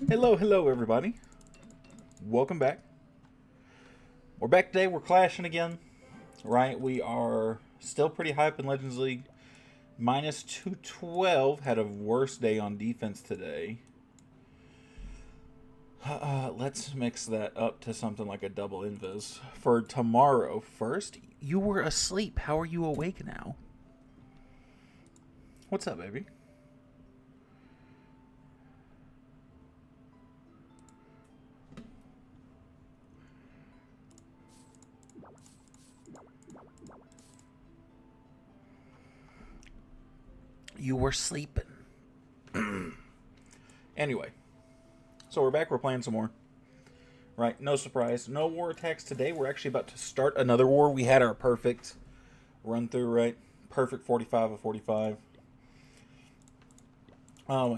Hello, everybody. Welcome back. We're back today. We're clashing again, right? We are still pretty hype in Legends League. Minus 212. Had a worse day on defense today. Let's mix that up to something like a double invis for tomorrow. First, you were asleep. How are you awake now? What's up, baby? You were sleeping. Anyway, so we're back. We're playing some more. Right, no surprise. No war attacks today. We're actually about to start another war. We had our perfect run through, right? Perfect 45 of 45.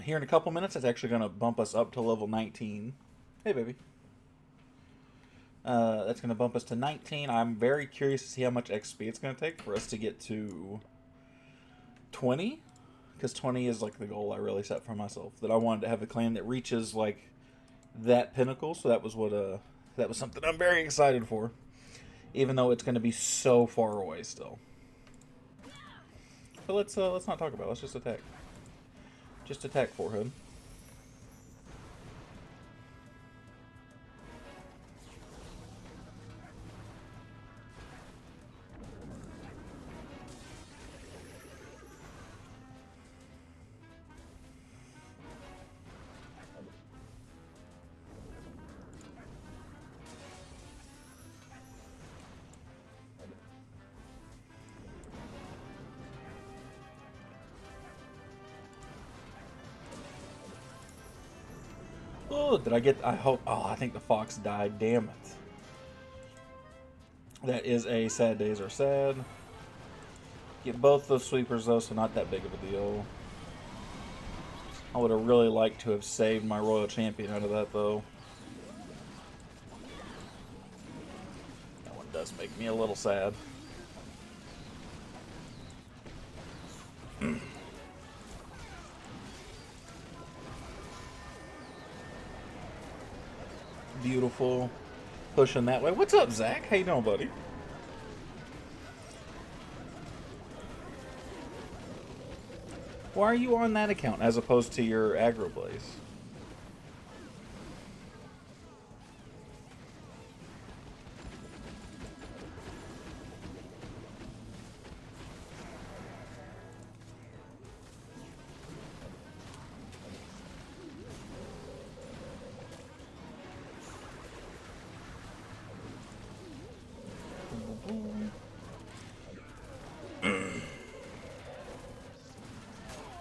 Here in a couple minutes, it's actually going to bump us up to level 19. Hey, baby. That's going to bump us to 19. I'm very curious to see how much XP it's going to take for us to get to 20. Because 20 is like the goal I really set for myself. That I wanted to have a clan that reaches like that pinnacle. So that was something I'm very excited for. Even though it's going to be so far away still. But let's not talk about it. Let's just attack. Just attack forehead. Oh, did I get... I hope... Oh, I think the fox died. Damn it. That is a sad days are sad. Get both those sweepers, though, so not that big of a deal. I would have really liked to have saved my royal champion out of that, though. That one does make me a little sad. Beautiful. Pushing that way. What's up, Zach? How you doing, buddy? Why are you on that account as opposed to your aggro blaze?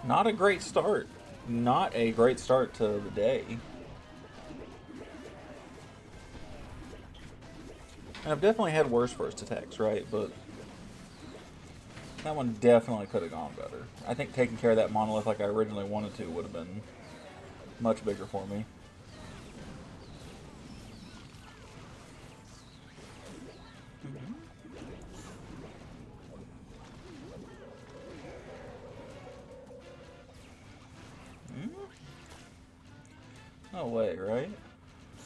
Not a great start. Not a great start to the day. And I've definitely had worse first attacks, right? But that one definitely could have gone better. I think taking care of that monolith like I originally wanted to would have been much bigger for me. No way, right?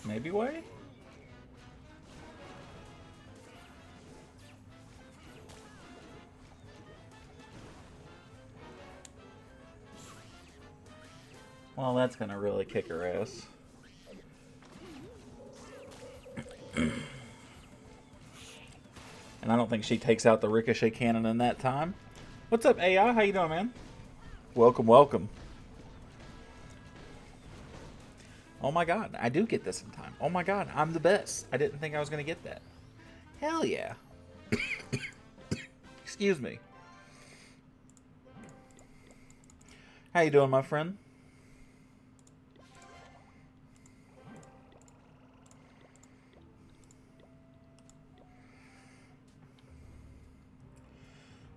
Maybe way? Well, that's gonna really kick her ass. And I don't think she takes out the ricochet cannon in that time. What's up, AI? How you doing, man? Welcome, welcome. Oh my god, I do get this in time. Oh my god, I'm the best. I didn't think I was going to get that. Hell yeah. Excuse me. How you doing, my friend?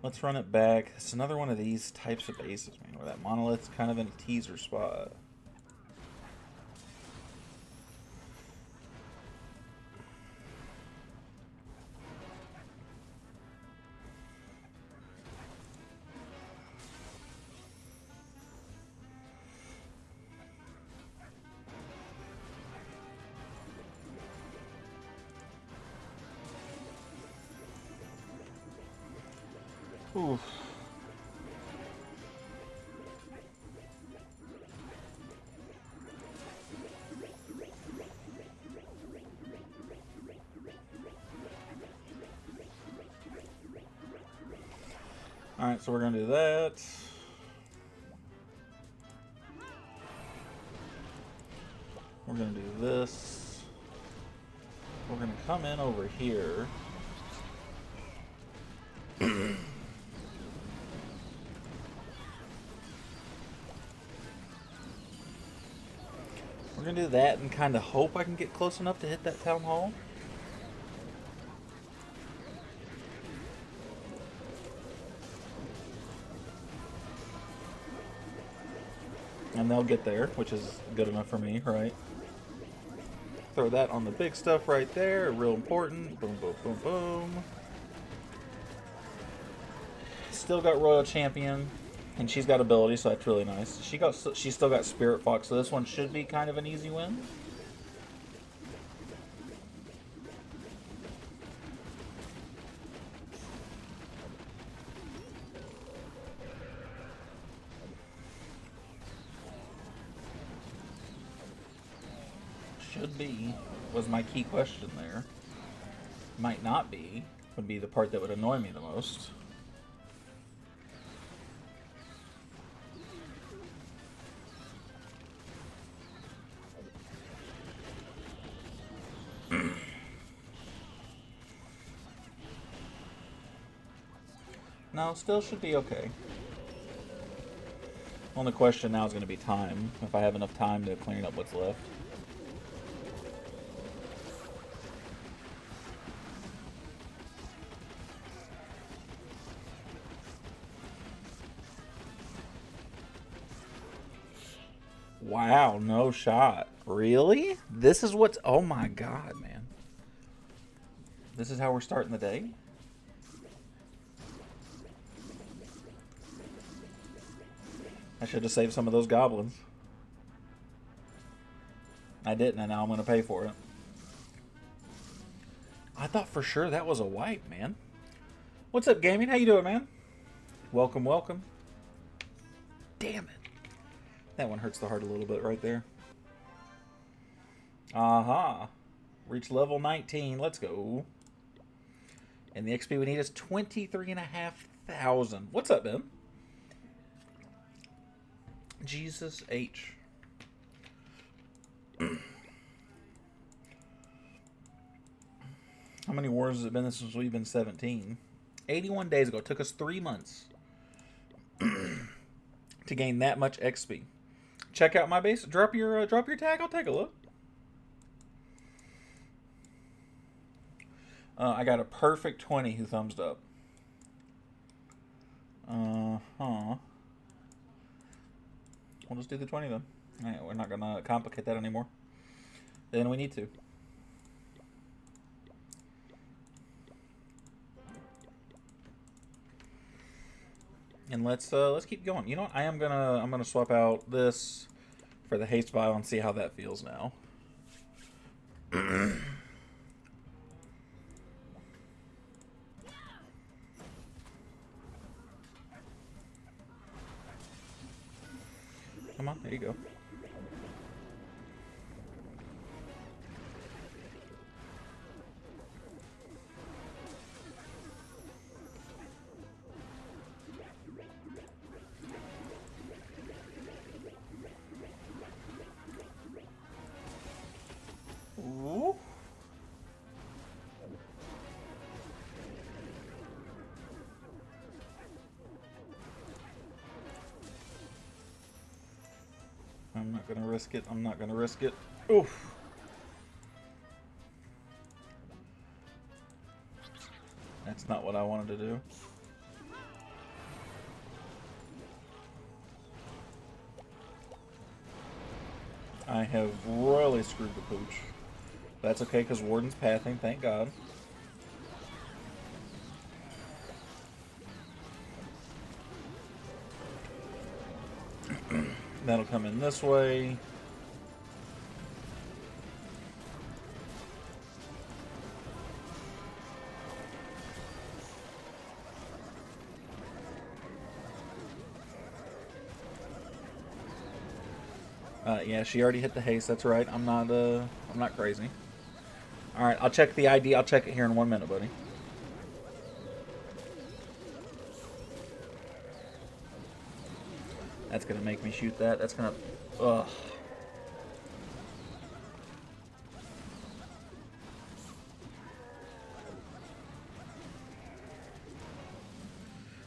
Let's run it back. It's another one of these types of bases, man, where that monolith's kind of in a teaser spot. Oof. Alright, so we're going to do that. We're going to do this. We're going to come in over here. We're going to do that and kind of hope I can get close enough to hit that town hall. And they'll get there, which is good enough for me, right? Throw that on the big stuff right there. Real important. Boom, boom, boom, boom. Still got Royal Champion. And she's got ability, so that's really nice. She still got Spirit Fox, so this one should be kind of an easy win. Should be, was my key question there. Might not be, would be the part that would annoy me the most. No, still should be okay. Only question now is going to be time. If I have enough time to clean up what's left. Wow, no shot. Really? This is what's... Oh my god, man. This is how we're starting the day? I should have saved some of those goblins. I didn't, and now I'm going to pay for it. I thought for sure that was a wipe, man. What's up, gaming? How you doing, man? Welcome, welcome. Damn it. That one hurts the heart a little bit right there. Aha. Reach level 19. Let's go. And the XP we need is 23,500. What's up, Ben? Jesus H. How many wars has it been since we've been 17? 81 days ago. It took us 3 months to gain that much XP. Check out my base. Drop your tag. I'll take a look. I got a perfect 20 who thumbs up. We'll just do the 20 then. Right, we're not going to complicate that anymore. Then we need to. And let's keep going. You know what? I'm gonna swap out this for the haste vial and see how that feels now. Come on, there you go. Ooh. I'm not gonna risk it. I'm not gonna risk it. Oof. That's not what I wanted to do. I have royally screwed the pooch. That's okay, because Warden's pathing, thank God. That'll come in this way. Yeah, she already hit the haste. That's right. I'm not crazy. All right, I'll check the ID. I'll check it here in 1 minute, buddy. That's gonna make me shoot that. That's gonna. Ugh.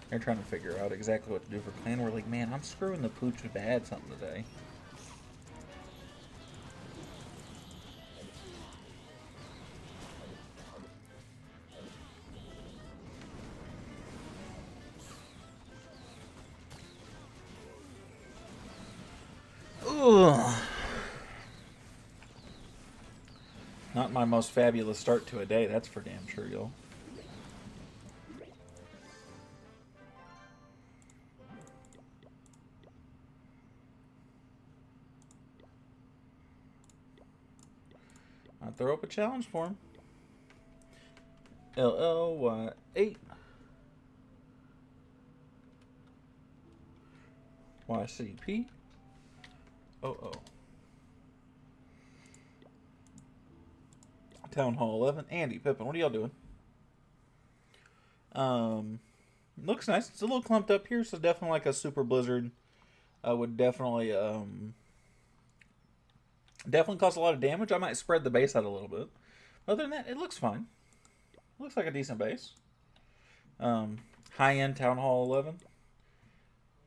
They're trying to figure out exactly what to do for clan. We're like, man, I'm screwing the pooch bad something today. Ugh. Not my most fabulous start to a day, that's for damn sure, y'all. I'll throw up a challenge for him. LLY8 YCP OO. Town Hall 11. Andy, Pippin, what are y'all doing? Looks nice. It's a little clumped up here, so definitely like a super blizzard would definitely cause a lot of damage. I might spread the base out a little bit. Other than that, it looks fine. It looks like a decent base. High-end Town Hall 11.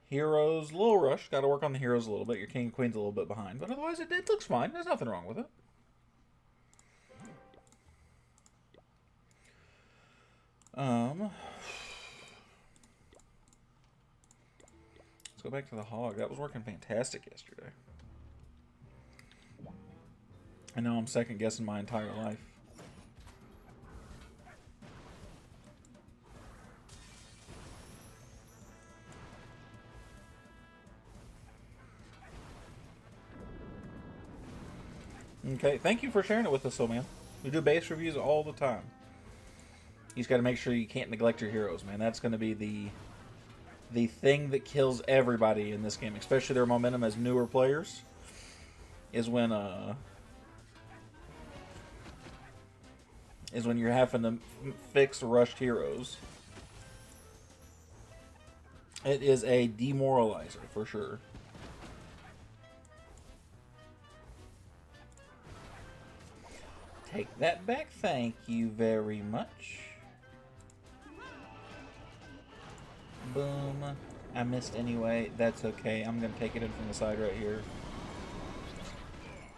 Heroes, a little rush. Got to work on the heroes a little bit. Your king and queen's a little bit behind. But otherwise, it looks fine. There's nothing wrong with it. Let's go back to the hog. That was working fantastic yesterday. I know I'm second guessing my entire life. Okay, thank you for sharing it with us, though, man. We do base reviews all the time. You just got to make sure you can't neglect your heroes, man. That's going to be the thing that kills everybody in this game, especially their momentum as newer players, is when you're having to fix rushed heroes. It is a demoralizer for sure. Take that back, thank you very much. Boom. I missed anyway. That's okay. I'm going to take it in from the side right here.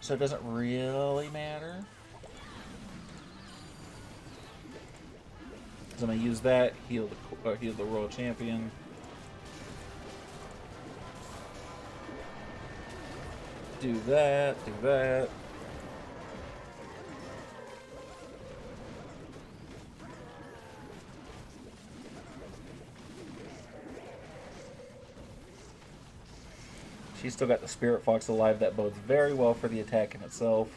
So it doesn't really matter. So I'm going to use that, heal the Royal Champion. Do that, do that. She's still got the Spirit Fox alive. That bodes very well for the attack in itself.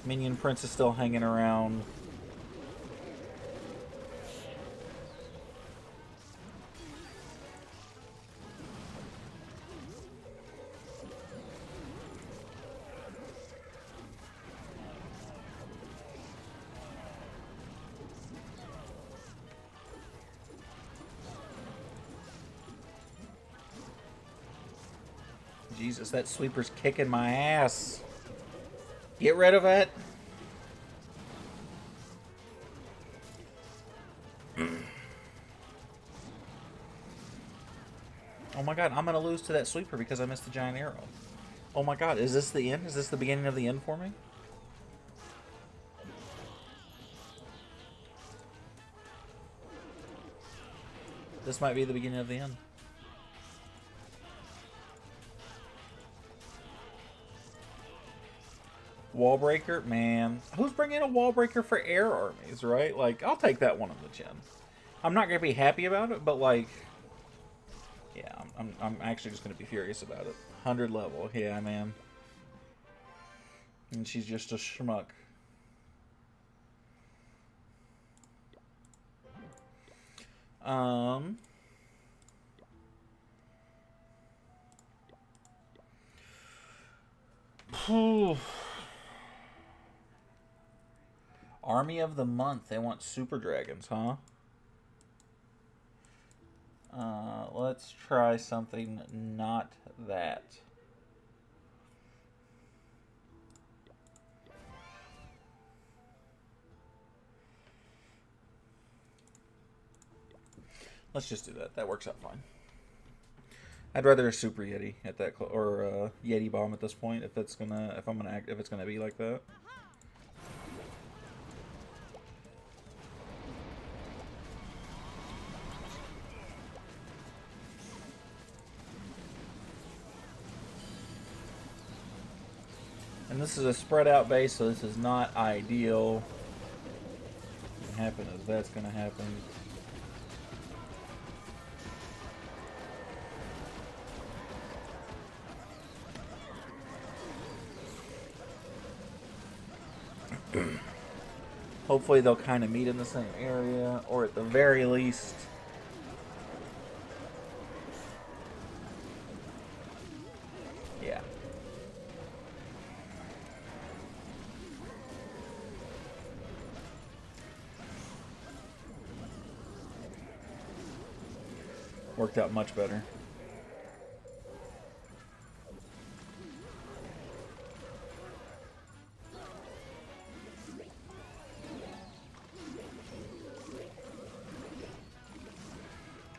Minion Prince is still hanging around. Jesus, that sweeper's kicking my ass. Get rid of it. Oh my god, I'm going to lose to that sweeper because I missed the giant arrow. Oh my god, is this the end? Is this the beginning of the end for me? This might be the beginning of the end. Wall breaker, man. Who's bringing a wall breaker for air armies, right? Like, I'll take that one on the chin. I'm not gonna be happy about it, but like, yeah, I'm actually just gonna be furious about it. 100 level, yeah, man. And she's just a schmuck. Army of the month. They want super dragons, huh? Let's try something not that. Let's just do that. That works out fine. I'd rather a super yeti at that or yeti bomb at this point if it's gonna be like that. And this is a spread out base, so this is not ideal. What happen is that's gonna happen. Hopefully they'll kind of meet in the same area, or at the very least... Yeah. Worked out much better.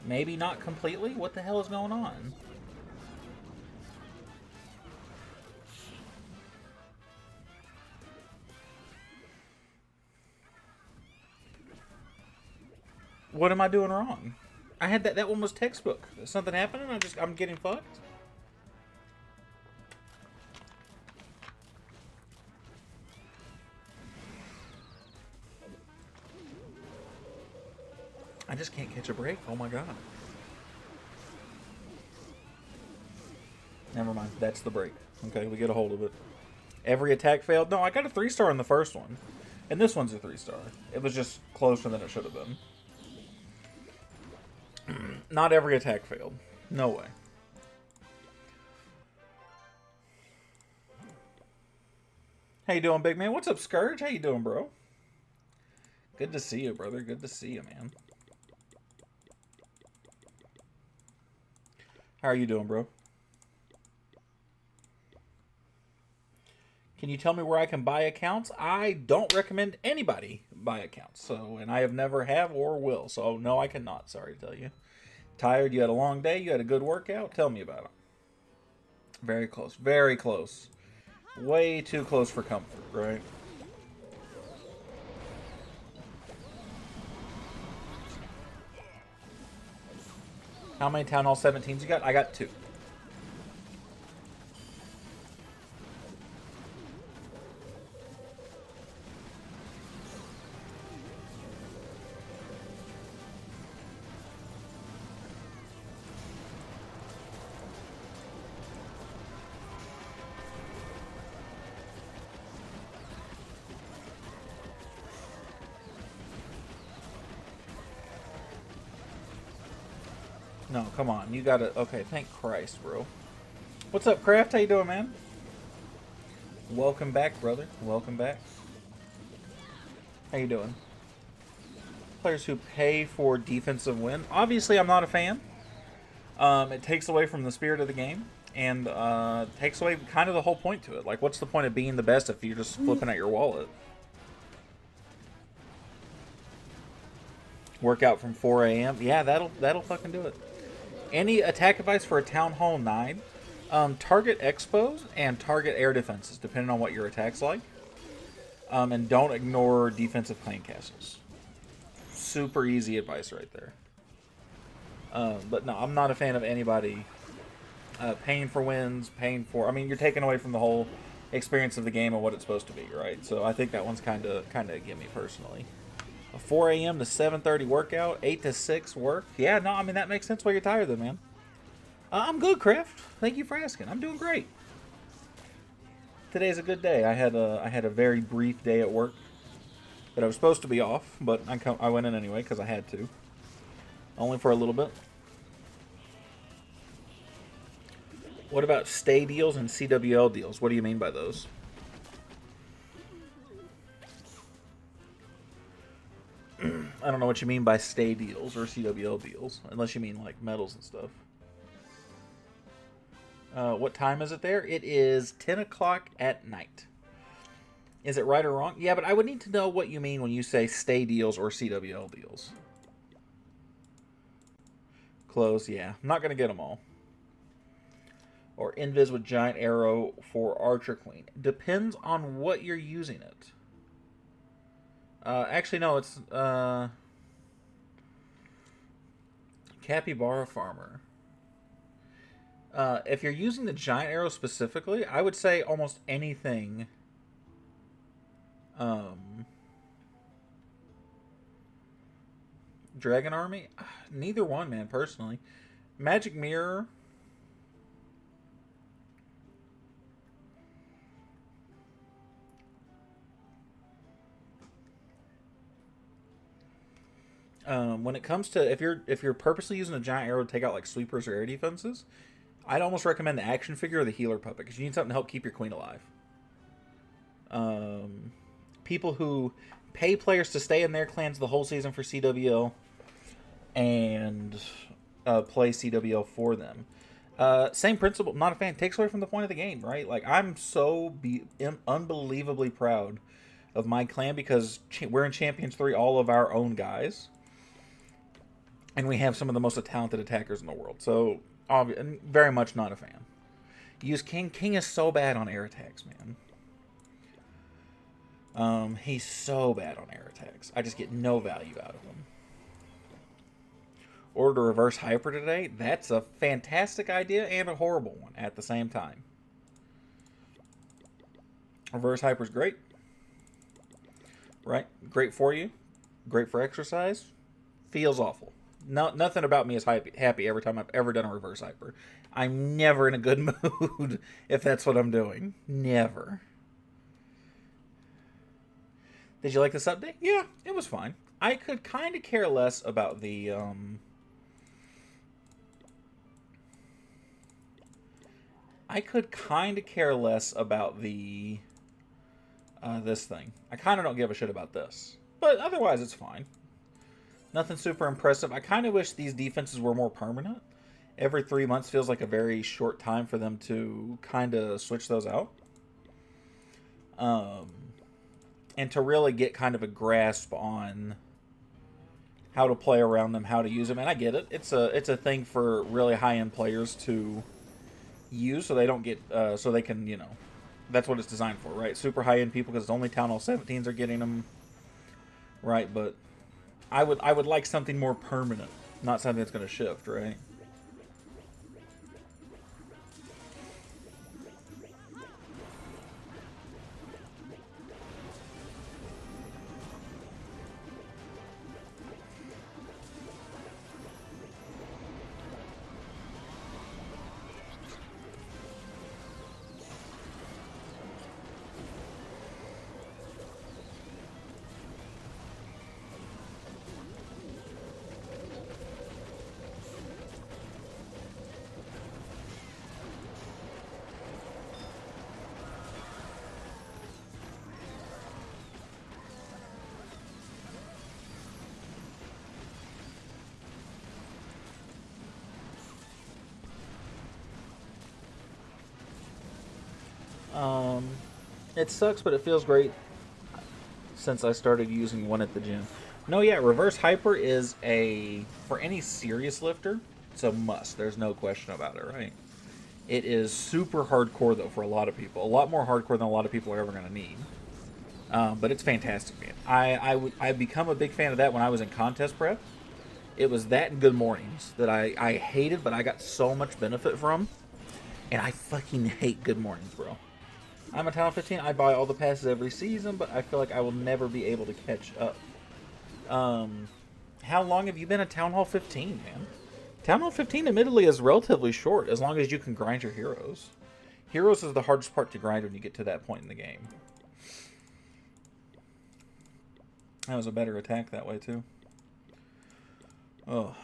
Maybe not completely? What the hell is going on? What am I doing wrong? I had that one was textbook. Is something happening? I'm getting fucked? I just can't catch a break. Oh my god. Never mind. That's the break. Okay, we get a hold of it. Every attack failed. No, I got a 3-star in the first one. And this one's a 3-star. It was just closer than it should have been. Not every attack failed. No way. How you doing, big man? What's up, Scourge? How you doing, bro? Good to see you, brother. Good to see you, man. How are you doing, bro? Can you tell me where I can buy accounts? I don't recommend anybody buy accounts. And I have never have or will. So, no, I cannot. Sorry to tell you. Tired? You had a long day? You had a good workout? Tell me about it. Very close. Very close. Way too close for comfort, right? How many Town Hall 17s you got? I got 2. No, come on. You gotta... Okay, thank Christ, bro. What's up, Kraft? How you doing, man? Welcome back, brother. Welcome back. How you doing? Players who pay for defensive win. Obviously, I'm not a fan. It takes away from the spirit of the game. And takes away kind of the whole point to it. Like, what's the point of being the best if you're just flipping at your wallet? Workout from 4 a.m. Yeah, that'll fucking do it. Any attack advice for a Town Hall 9? Target expos and target air defenses, depending on what your attack's like. And don't ignore defensive clan castles. Super easy advice right there. But no, I'm not a fan of anybody paying for wins, paying for... I mean, you're taking away from the whole experience of the game and what it's supposed to be, right? So I think that one's kind of a gimme personally. A 4 a.m. to 7:30 workout, 8 to 6 work. Yeah, no, I mean, that makes sense why you're tired then, man. I'm good, Kraft. Thank you for asking. I'm doing great. Today's a good day. I had a very brief day at work that I was supposed to be off, but I went in anyway because I had to. Only for a little bit. What about stay deals and CWL deals? What do you mean by those? I don't know what you mean by stay deals or CWL deals, unless you mean like medals and stuff. What time is it there? It is 10 o'clock at night. Is it right or wrong? Yeah, but I would need to know what you mean when you say stay deals or CWL deals. Close, yeah. I'm not going to get them all. Or Invis with Giant Arrow for Archer Queen. Depends on what you're using it. Actually, no, it's Capybara Farmer. If you're using the Giant Arrow specifically, I would say almost anything. Dragon Army? Neither one, man, personally. Magic Mirror. When it comes to if you're purposely using a Giant Arrow to take out like sweepers or air defenses, I'd almost recommend the action figure or the healer puppet because you need something to help keep your queen alive. People who pay players to stay in their clans the whole season for CWL and play CWL for them. Same principle. Not a fan. Takes away from the point of the game, right? Like I'm so unbelievably proud of my clan because we're in Champions 3, all of our own guys. And we have some of the most talented attackers in the world. So, very much not a fan. Use King. King is so bad on air attacks, man. He's so bad on air attacks. I just get no value out of him. Order to reverse hyper today. That's a fantastic idea and a horrible one at the same time. Reverse hyper's great. Right? Great for you. Great for exercise. Feels awful. No, nothing about me is happy every time I've ever done a reverse hyper. I'm never in a good mood if that's what I'm doing. Never. Did you like this update? Yeah, it was fine. I could kind of care less about the this thing. I kind of don't give a shit about this. But otherwise, it's fine. Nothing super impressive. I kind of wish these defenses were more permanent. Every 3 months feels like a very short time for them to kind of switch those out. And to really get kind of a grasp on how to play around them, how to use them. And I get it. It's a thing for really high-end players to use so they don't get... so they can, you know... That's what it's designed for, right? Super high-end people because only Town Hall 17s are getting them. Right, but... I would like something more permanent, not something that's going to shift, right? It sucks, but it feels great since I started using one at the gym. No, yeah, reverse hyper is for any serious lifter, it's a must. There's no question about it, right? It is super hardcore, though, for a lot of people. A lot more hardcore than a lot of people are ever going to need. But it's fantastic, man. I become a big fan of that when I was in contest prep. It was that and Good Mornings that I hated, but I got so much benefit from. And I fucking hate Good Mornings, bro. I'm a Town Hall 15. I buy all the passes every season, but I feel like I will never be able to catch up. How long have you been a Town Hall 15, man? Town Hall 15, admittedly, is relatively short, as long as you can grind your heroes. Heroes is the hardest part to grind when you get to that point in the game. That was a better attack that way, too. Oh.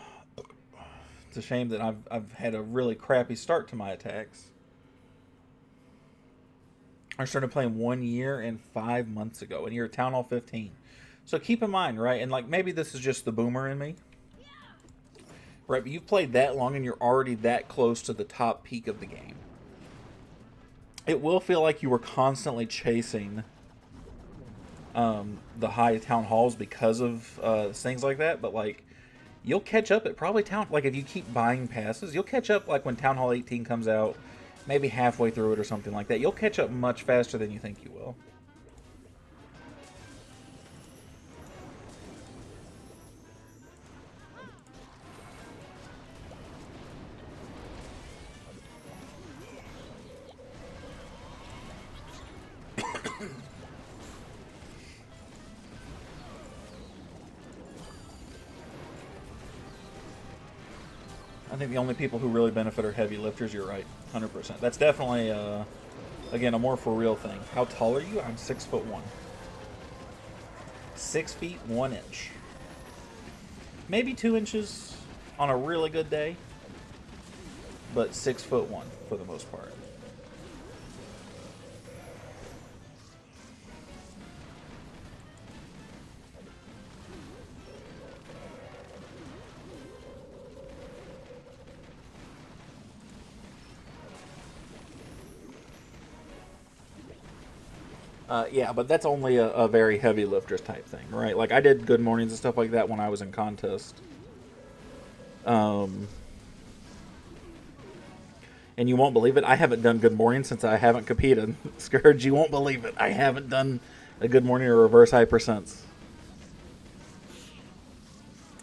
It's a shame that I've had a really crappy start to my attacks. I started playing 1 year and 5 months ago, and you're at Town Hall 15. So keep in mind, right? And like maybe this is just the boomer in me, right? But you've played that long, and you're already that close to the top peak of the game. It will feel like you were constantly chasing the high town halls because of things like that, but like you'll catch up at probably like if you keep buying passes, you'll catch up like when Town Hall 18 comes out, maybe halfway through it or something like that. You'll catch up much faster than you think you will. I think the only people who really benefit are heavy lifters. You're right, 100%. That's definitely, again, a more for real thing. How tall are you? I'm 6'1". 6 feet 1 inch. Maybe 2 inches on a really good day, but 6'1" for the most part. Yeah, but that's only a very heavy lifters type thing, right? Like I did good mornings and stuff like that when I was in contest. And you won't believe it, I haven't done good morning since I haven't competed. Scourge, you won't believe it. I haven't done a good morning or reverse hyper since.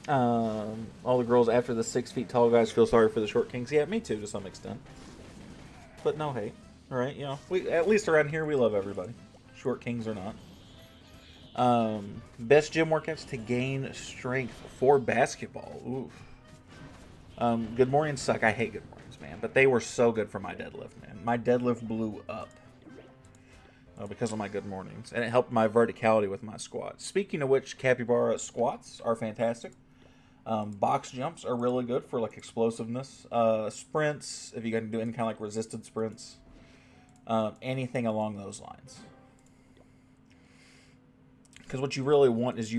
All the girls after the 6 feet tall guys feel sorry for the short kings. Yeah, me too to some extent. But no hate, right? You know, we at least around here we love everybody, short kings or not. Best gym workouts to gain strength for basketball. Oof. Good mornings suck. I hate good mornings, man. But they were so good for my deadlift, man. My deadlift blew up because of my good mornings. And it helped my verticality with my squats. Speaking of which, capybara squats are fantastic. Box jumps are really good for like explosiveness. Sprints, if you got to do any kind of like resisted sprints. Anything along those lines. Because what you really want is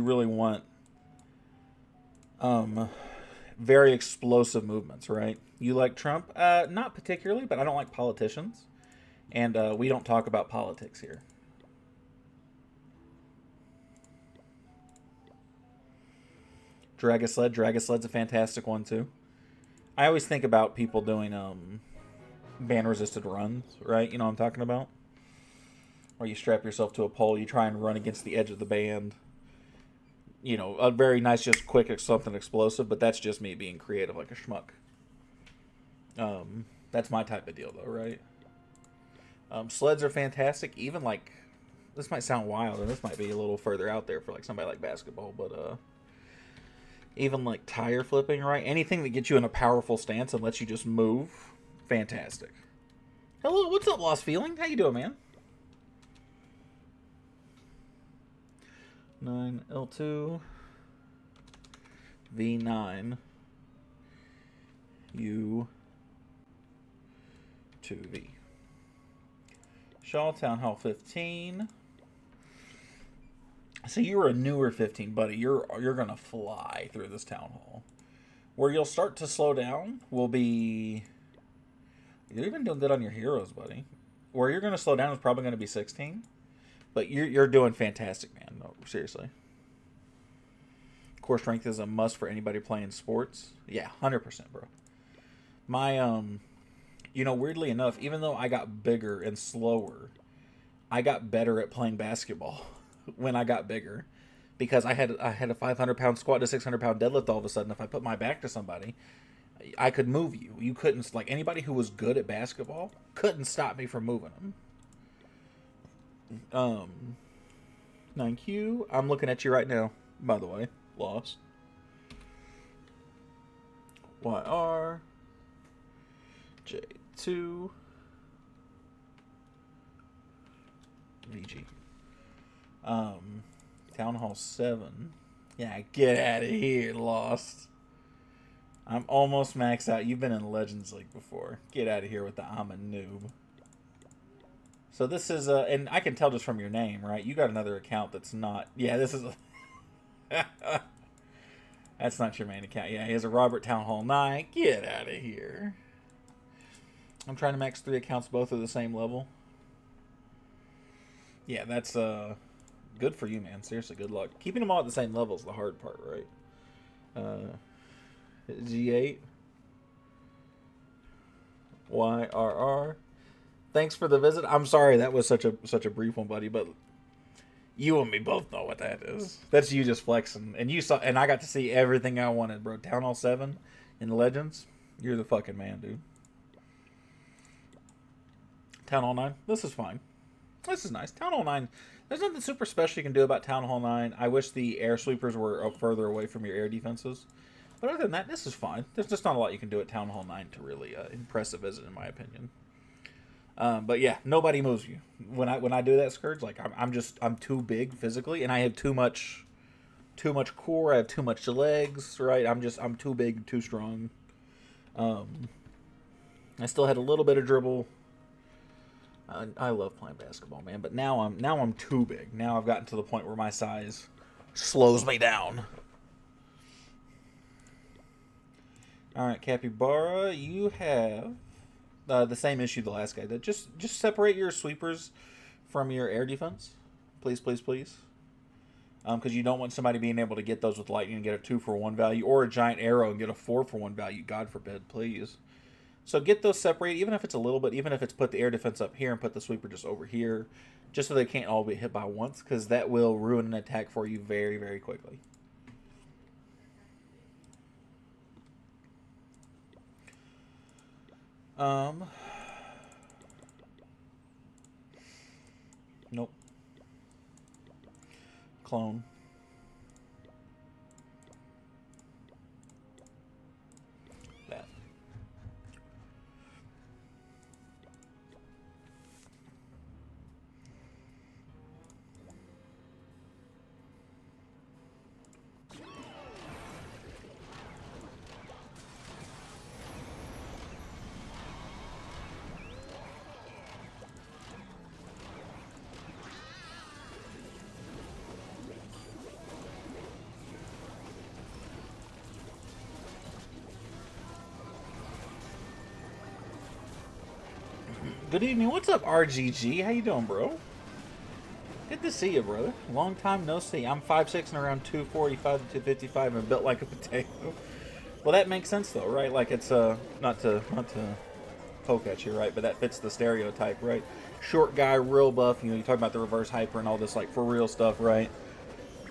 very explosive movements, right? You like Trump? Not particularly, but I don't like politicians. And we don't talk about politics here. Drag-a-sled. Drag-a-sled's a fantastic one, too. I always think about people doing band-resisted runs, right? You know what I'm talking about? Where you strap yourself to a pole, you try and run against the edge of the band. You know, a very nice, just quick, something explosive, but that's just me being creative like a schmuck. That's my type of deal, though, right? Sleds are fantastic. Even, like, this might sound wild, and this might be a little further out there for, like, somebody like basketball, but, even, like, tire flipping, right? Anything that gets you in a powerful stance and lets you just move, fantastic. Hello, what's up, Lost Feeling? How you doing, man? 9L2 V9 U2V. Shaw Town Hall 15. So you're a newer 15, buddy. You're gonna fly through this town hall. Where you'll start to slow down will be. You're even doing good on your heroes, buddy. Where you're gonna slow down is probably gonna be 16. But you're doing fantastic, man. No, seriously. Core strength is a must for anybody playing sports. Yeah, 100%, bro. My weirdly enough, even though I got bigger and slower, I got better at playing basketball when I got bigger, because I had a 500-pound squat to 600-pound deadlift. All of a sudden, if I put my back to somebody, I could move you. You couldn't, like, anybody who was good at basketball couldn't stop me from moving them. 9Q, I'm looking at you right now, by the way. Lost. YR. J2. VG. Town Hall 7. Yeah, get out of here, Lost. I'm almost maxed out. You've been in Legends League before. Get out of here with the I'm a noob. So this is and I can tell just from your name, right? You got another account that's not. Yeah, this is. That's not your main account. Yeah, he has a Robert Town Hall 9. Get out of here. I'm trying to max 3 accounts, both are the same level. Yeah, that's good for you, man. Seriously, good luck. Keeping them all at the same level is the hard part, right? G8. YRR. Thanks for the visit. I'm sorry that was such a brief one, buddy, but you and me both know what that is. That's you just flexing. And you saw, and I got to see everything I wanted, bro. Town Hall 7 in Legends. You're the fucking man, dude. Town Hall 9. This is fine. This is nice. Town Hall 9. There's nothing super special you can do about Town Hall 9. I wish the air sweepers were further away from your air defenses. But other than that, this is fine. There's just not a lot you can do at Town Hall 9 to really impress a visit, in my opinion. But yeah, nobody moves you. When I do that, Scourge, like I'm too big physically, and I have too much core. I have too much legs, right? I'm too big, too strong. I still had a little bit of dribble. I love playing basketball, man, but now I'm too big. Now I've gotten to the point where my size slows me down. All right, Capybara, you have the same issue the last guy did. Just separate your sweepers from your air defense, please, please, please. Because you don't want somebody being able to get those with lightning and get a 2-for-1 value, or a giant arrow and get a 4-for-1 value. God forbid, please. So get those separated, even if it's a little bit, even if it's put the air defense up here and put the sweeper just over here, just so they can't all be hit by once, because that will ruin an attack for you very, very quickly. Nope. Clone. That. Good evening. What's up, RGG? How you doing, bro? Good to see you, brother. Long time no see. I'm 5'6" and around 245 to 255 and built like a potato. Well, that makes sense though, right? Like it's not to poke at you, right? But that fits the stereotype, right? Short guy, real buff. You know, you talk about the reverse hyper and all this like for real stuff, right?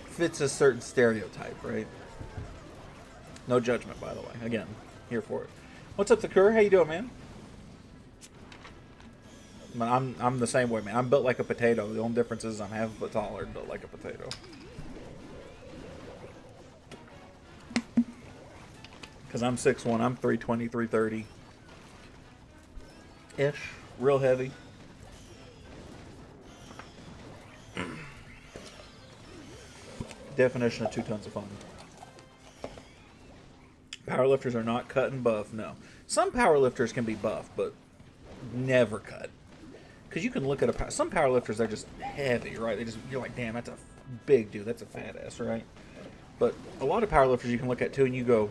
Fits a certain stereotype, right? No judgment, by the way. Again, here for it. What's up, Thakur? How you doing, man? I'm the same way, man. I'm built like a potato. The only difference is I'm half a foot taller and built like a potato. Because I'm 6'1", I'm 320, 330-ish. Real heavy. Definition of 2 tons of fun. Powerlifters are not cut and buff, no. Some powerlifters can be buff, but never cut. Because you can look at some powerlifters, they're just heavy, right? You're like, damn, that's a big dude. That's a fat ass, right? But a lot of powerlifters you can look at too, and you go,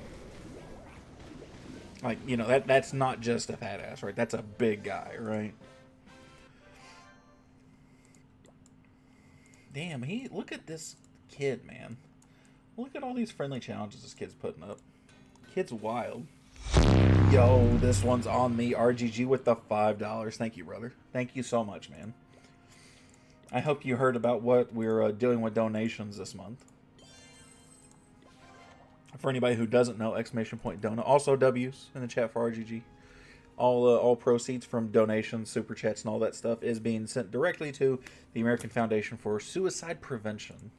like, you know, that's not just a fat ass, right? That's a big guy, right? Damn, look at this kid, man. Look at all these friendly challenges this kid's putting up. Kid's wild. Yo, this one's on me. RGG with the $5. Thank you, brother. Thank you so much, man. I hope you heard about what we're doing with donations this month. For anybody who doesn't know, exclamation point donut. Also W's in the chat for RGG. All proceeds from donations, super chats, and all that stuff is being sent directly to the American Foundation for Suicide Prevention.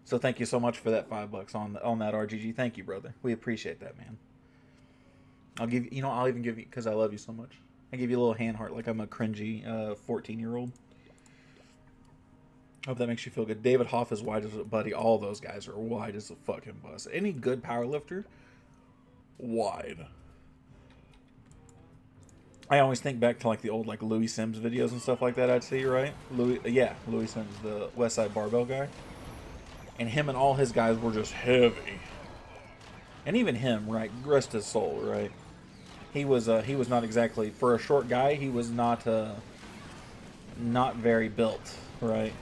So thank you so much for that $5 on that RGG. Thank you, brother. We appreciate that, man. I'll even give you, because I love you so much, I give you a little hand heart like I'm a cringy 14-year-old. Hope that makes you feel good. David Hoff is wide as a buddy. All those guys are wide as a fucking bus. Any good powerlifter, wide. I always think back to like the old like Louis Sims videos and stuff like that I'd see, right? Louis Sims, the West Side Barbell guy. And him and all his guys were just heavy. And even him, right? Rest his soul, right? He was not exactly, for a short guy, he was not very built, right?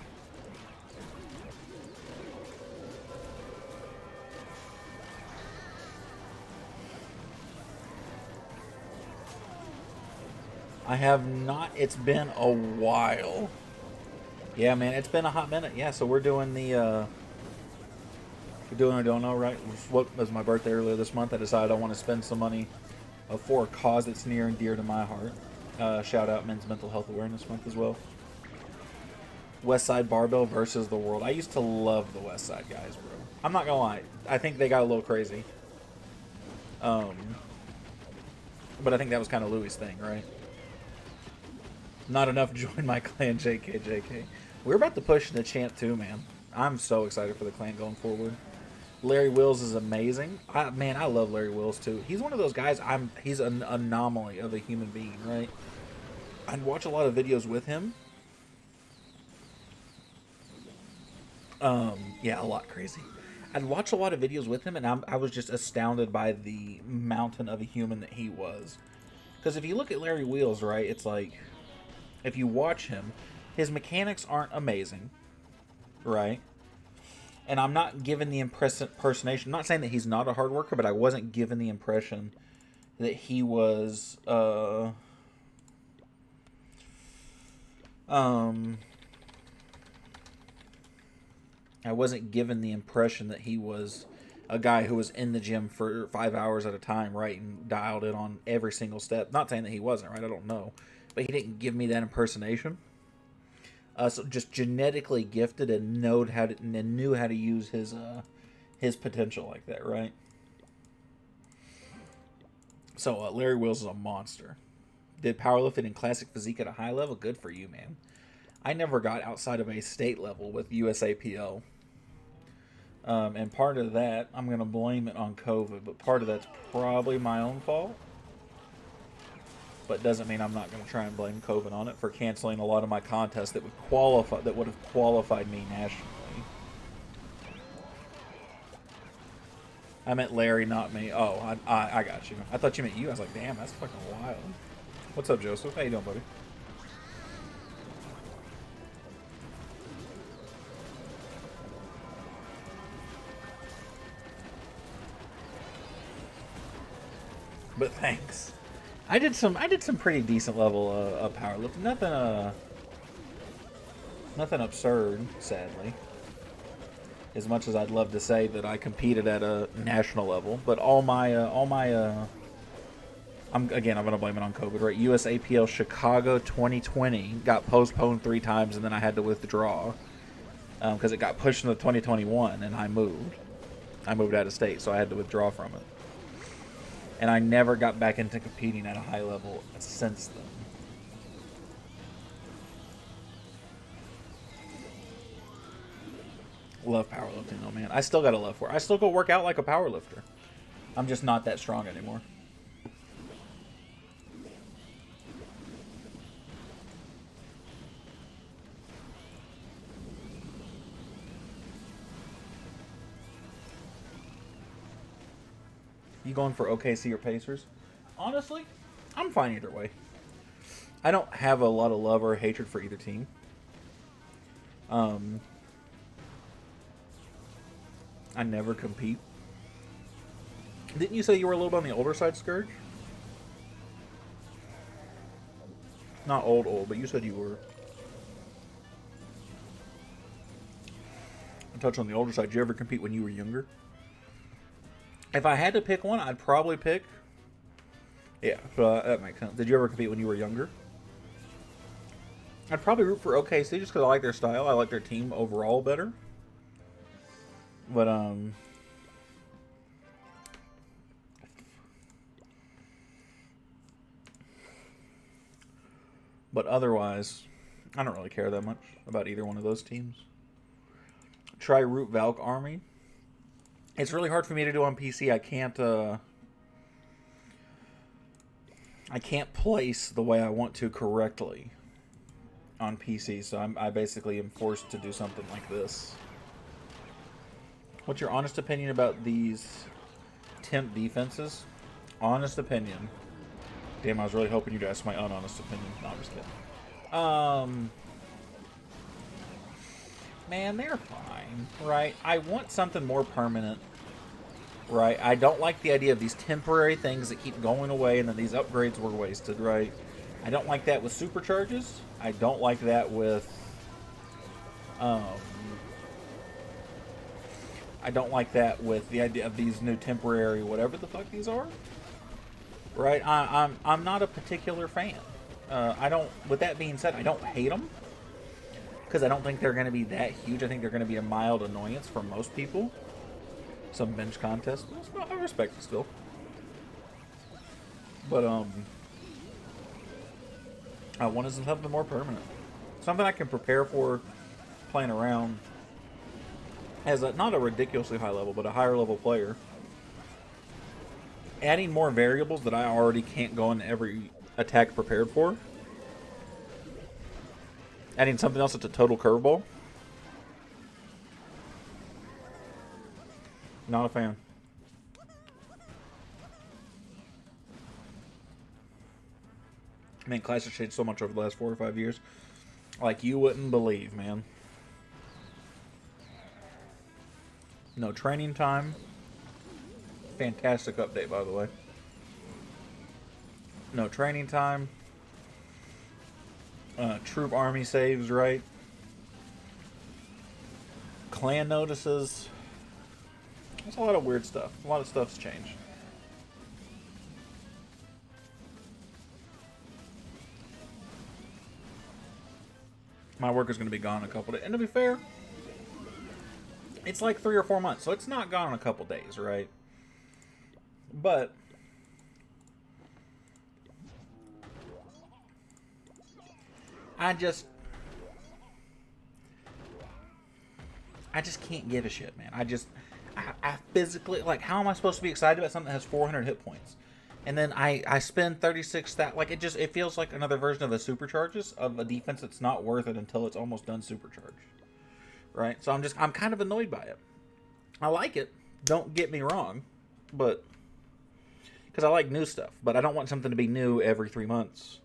I have not. It's been a while. Yeah, man, it's been a hot minute. Yeah, so we're doing I don't know, right? What was my birthday earlier this month? I decided I want to spend some money for a cause that's near and dear to my heart. Shout out Men's Mental Health Awareness Month as well. West Side Barbell versus the World. I used to love the West Side guys, bro. I'm not gonna lie. I think they got a little crazy. But I think that was kind of Louis' thing, right? Not enough join my clan, JK. We're about to push the champ too, man. I'm so excited for the clan going forward. Larry Wills is amazing. Man, I love Larry Wills too. He's one of those guys. He's an anomaly of a human being, right? I'd watch a lot of videos with him. Yeah, a lot crazy. I'd watch a lot of videos with him, and I was just astounded by the mountain of a human that he was. Because if you look at Larry Wheels, right, it's like, if you watch him, his mechanics aren't amazing, right? And I'm not given the impersonation. I'm not saying that he's not a hard worker, but I wasn't given the impression that he was, I wasn't given the impression that he was a guy who was in the gym for 5 hours at a time, right, and dialed in on every single step. Not saying that he wasn't, right? I don't know, but he didn't give me that impersonation. So just genetically gifted and knew how to use his potential like that, right? So Larry Wills is a monster. Did powerlifting and classic physique at a high level. Good for you, man. I never got outside of a state level with USAPL. And part of that, I'm going to blame it on COVID, but part of that's probably my own fault. But doesn't mean I'm not going to try and blame COVID on it for canceling a lot of my contests that would have qualified me nationally. I meant Larry, not me. Oh, I got you. I thought you meant you. I was like, damn, that's fucking wild. What's up, Joseph? How you doing, buddy? But thanks. I did some pretty decent level of powerlifting. Nothing absurd, sadly. As much as I'd love to say that I competed at a national level, but I'm gonna blame it on COVID, right? USAPL Chicago 2020 got postponed 3 times, and then I had to withdraw because it got pushed into 2021, and I moved out of state, so I had to withdraw from it. And I never got back into competing at a high level since then. Love powerlifting though, man. I still got a love for it. I still go work out like a powerlifter. I'm just not that strong anymore. You going for OKC or Pacers? Honestly, I'm fine either way. I don't have a lot of love or hatred for either team. I never compete. Didn't you say you were a little bit on the older side, Scourge? Not old, but you said you were. I touched on the older side. Did you ever compete when you were younger? If I had to pick one, I'd probably pick... Yeah, so that makes sense. Did you ever compete when you were younger? I'd probably root for OKC just because I like their style. I like their team overall better. But otherwise, I don't really care that much about either one of those teams. Try Root Valk Army. It's really hard for me to do on PC. I can't I can't place the way I want to correctly on PC, so I basically am forced to do something like this. What's your honest opinion about these temp defenses? Honest opinion. Damn, I was really hoping you'd ask my unhonest opinion. No, I'm just kidding. Man, they're fine, right? I want something more permanent, right? I don't like the idea of these temporary things that keep going away and then these upgrades were wasted, right? I don't like that with supercharges. I don't like that with, I don't like that with the idea of these new temporary whatever the fuck these are, right? I'm not a particular fan. I don't. With that being said, I don't hate them because I don't think they're going to be that huge. I think they're going to be a mild annoyance for most people. Some bench contest, I respect it still. But I wanted something more permanent, something I can prepare for, playing around as not a ridiculously high level, but a higher level player. Adding more variables that I already can't go into every attack prepared for. Adding something else that's a total curveball. Not a fan. Man, Clash has changed so much over the last 4 or 5 years. Like you wouldn't believe, man. No training time. Fantastic update, by the way. No training time. Troop army saves, right? Clan notices. There's a lot of weird stuff. A lot of stuff's changed. My work is going to be gone in a couple days. And to be fair, it's like 3 or 4 months, so it's not gone in a couple days, right? But I just can't give a shit, man. I physically, like, how am I supposed to be excited about something that has 400 hit points? And then I spend 36 that, like, it feels like another version of a supercharges of a defense that's not worth it until it's almost done supercharged. Right? So I'm kind of annoyed by it. I like it. Don't get me wrong. But, because I like new stuff. But I don't want something to be new every 3 months.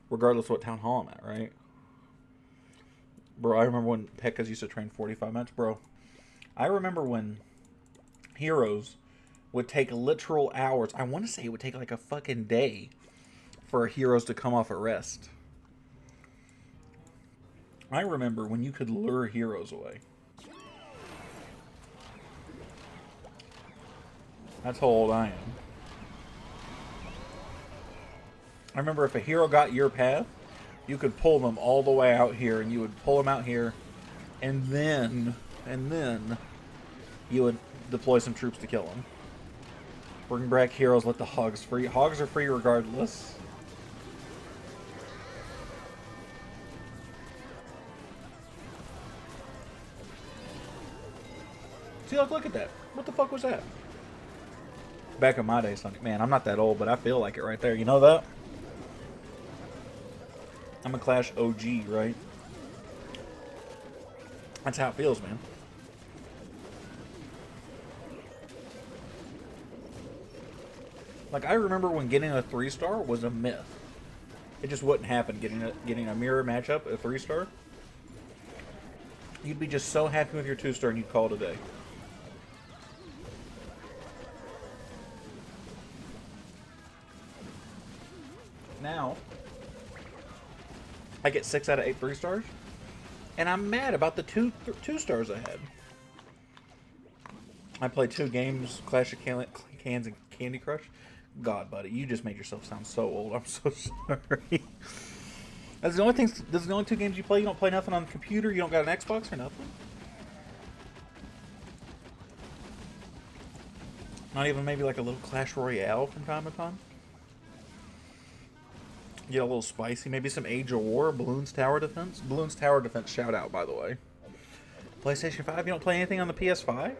Regardless of what town hall I'm at, right? Bro, I remember when Pekkas used to train 45 minutes. Bro, I remember when heroes would take literal hours. I want to say it would take like a fucking day for heroes to come off a rest. I remember when you could lure heroes away. That's how old I am. I remember if a hero got your path, you could pull them all the way out here, and you would pull them out here, and then you would deploy some troops to kill them. Bring back heroes, let the hogs free. Hogs are free regardless. See, look at that. What the fuck was that? Back in my day, Sonic. Man, I'm not that old, but I feel like it right there. You know that? I'm a Clash OG, right? That's how it feels, man. Like, I remember when getting a 3-star was a myth. It just wouldn't happen, getting a mirror matchup, a 3-star. You'd be just so happy with your 2-star and you'd call it a day. Now, I get 6 out of 8 3-stars, and I'm mad about the 2 2-stars I had. I played 2 games, Clash of Clans and Candy Crush. God, buddy, you just made yourself sound so old. I'm so sorry. That's the only thing. Those are the only 2 games you play. You don't play nothing on the computer. You don't got an Xbox or nothing. Not even maybe like a little Clash Royale from time to time. Get a little spicy. Maybe some Age of War, Bloons Tower Defense. Bloons Tower Defense shout out, by the way. PlayStation 5, you don't play anything on the PS5?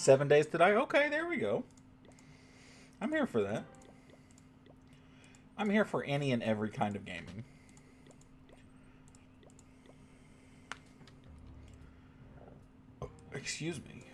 7 days to die? Okay, there we go. I'm here for that. I'm here for any and every kind of gaming. Excuse me.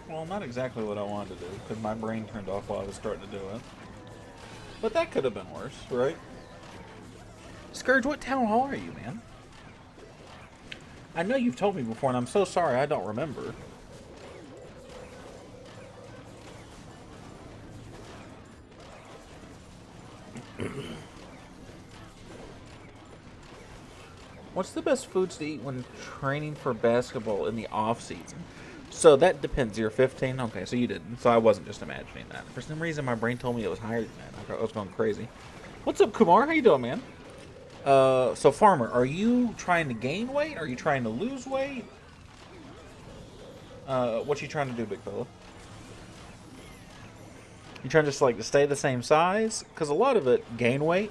Well, not exactly what I wanted to do, because my brain turned off while I was starting to do it. But that could have been worse, right? Scourge, what town hall are you, man? I know you've told me before, and I'm so sorry I don't remember. What's the best foods to eat when training for basketball in the off-season? So that depends. You're 15? Okay, so you didn't. So I wasn't just imagining that. For some reason, my brain told me it was higher than that. I was going crazy. What's up, Kumar? How you doing, man? So Farmer, are you trying to gain weight? Are you trying to lose weight? What you trying to do, big fella? You trying just like to stay the same size? Because a lot of it, gain weight.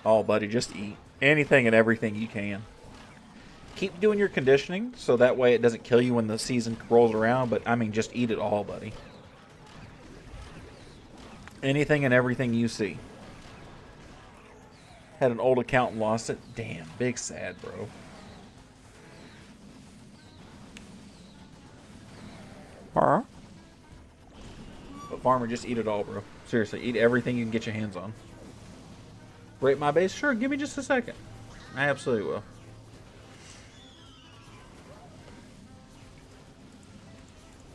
Oh, buddy, just eat anything and everything you can. Keep doing your conditioning, so that way it doesn't kill you when the season rolls around, but, I mean, just eat it all, buddy. Anything and everything you see. Had an old account and lost it. Damn, big sad, bro. Huh? But, Farmer, just eat it all, bro. Seriously, eat everything you can get your hands on. Rate my base? Sure, give me just a second. I absolutely will.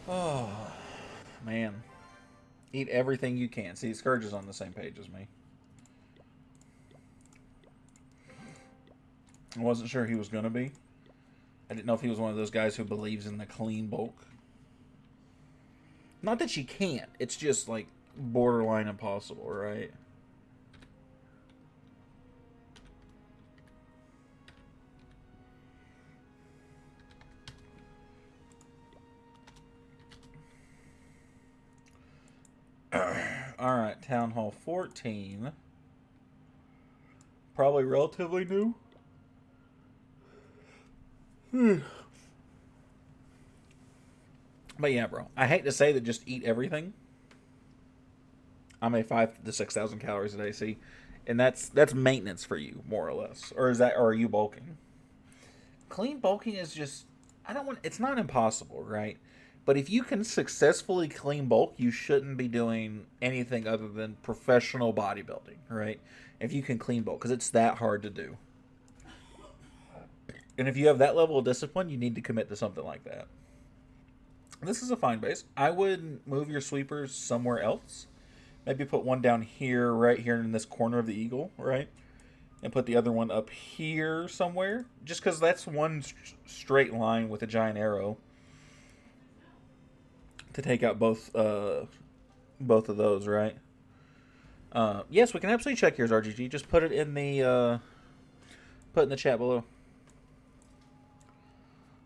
Oh, man. Eat everything you can. See, Scourge is on the same page as me. I wasn't sure he was going to be. I didn't know if he was one of those guys who believes in the clean bulk. Not that you can't. It's just, like, borderline impossible, right? Alright, Town Hall 14. Probably relatively new. But yeah, bro. I hate to say that just eat everything. I'm a 5,000 to 6,000 calories a day, see? And that's maintenance for you, more or less. Or are you bulking? Clean bulking is just, it's not impossible, right? But if you can successfully clean bulk, you shouldn't be doing anything other than professional bodybuilding, right? If you can clean bulk, because it's that hard to do. And if you have that level of discipline, you need to commit to something like that. This is a fine base. I would move your sweepers somewhere else. Maybe put one down here, right here in this corner of the eagle, right? And put the other one up here somewhere. Just because that's one straight line with a giant arrow. To take out both of those, right? Yes, we can absolutely check yours, RGG. Just put it in the chat below.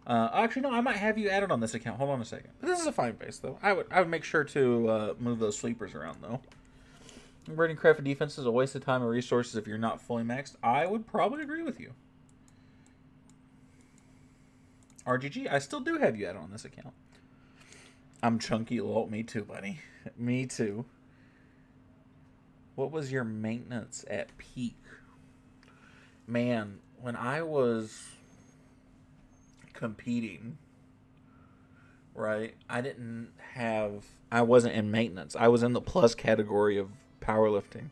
Actually, no, I might have you added on this account. Hold on a second. But this is a fine base, though. I would make sure to move those sweepers around, though. Rating craft defense is a waste of time and resources if you're not fully maxed. I would probably agree with you. RGG, I still do have you added on this account. I'm chunky, lol. Me too, buddy. Me too. What was your maintenance at peak? Man, when I was competing, right, I wasn't in maintenance. I was in the plus category of powerlifting.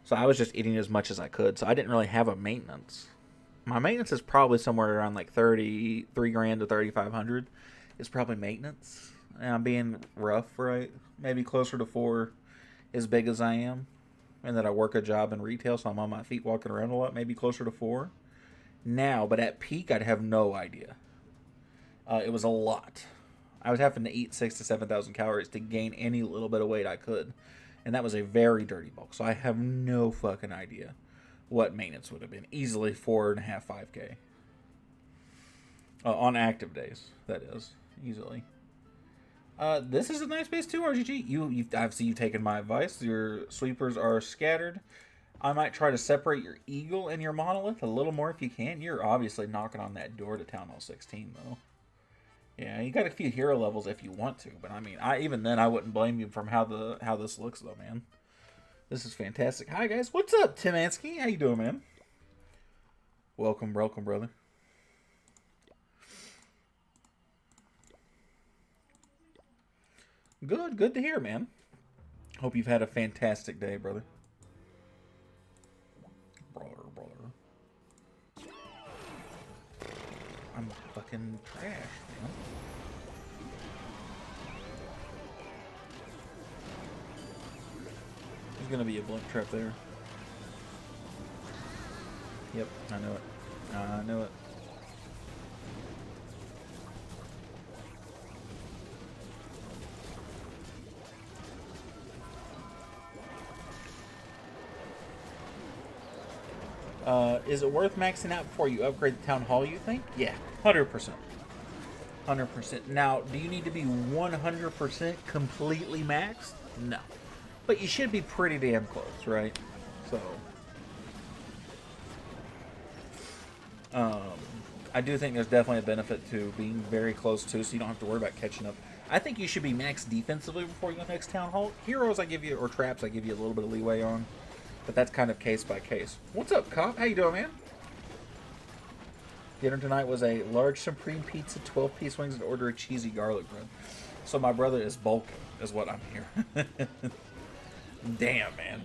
So I was just eating as much as I could. So I didn't really have a maintenance. My maintenance is probably somewhere around like 33 grand to 3,500 is probably maintenance. And I'm being rough, right? Maybe closer to 4 as big as I am. And that I work a job in retail, so I'm on my feet walking around a lot. Maybe closer to 4 now. But at peak, I'd have no idea. It was a lot. I was having to eat 6,000 to 7,000 calories to gain any little bit of weight I could. And that was a very dirty bulk. So I have no fucking idea what maintenance would have been. Easily 4.5, 5K. On active days, that is. Easily. This is a nice base too, RGG. Obviously you've taken my advice. Your sweepers are scattered. I might try to separate your eagle and your monolith a little more if you can. You're obviously knocking on that door to Town Hall 16 though. Yeah, you got a few hero levels if you want to, but I mean, even then I wouldn't blame you from how this looks though, man. This is fantastic. Hi guys, what's up, Timansky? How you doing, man? Welcome, brother. Good to hear, man. Hope you've had a fantastic day, brother. Brother. I'm fucking trash, man. There's gonna be a blunt trap there. Yep, I know it. I knew it. Is it worth maxing out before you upgrade the town hall, you think? Yeah, 100%. 100%. Now, do you need to be 100% completely maxed? No. But you should be pretty damn close, right? So, I do think there's definitely a benefit to being very close to, so you don't have to worry about catching up. I think you should be maxed defensively before you go next town hall. Heroes I give you, or traps I give you a little bit of leeway on. But that's kind of case by case. What's up, Cop? How you doing, man? Dinner tonight was a large supreme pizza, 12-piece wings, and order a cheesy garlic bread. So my brother is bulking, is what I'm hearing. Damn, man.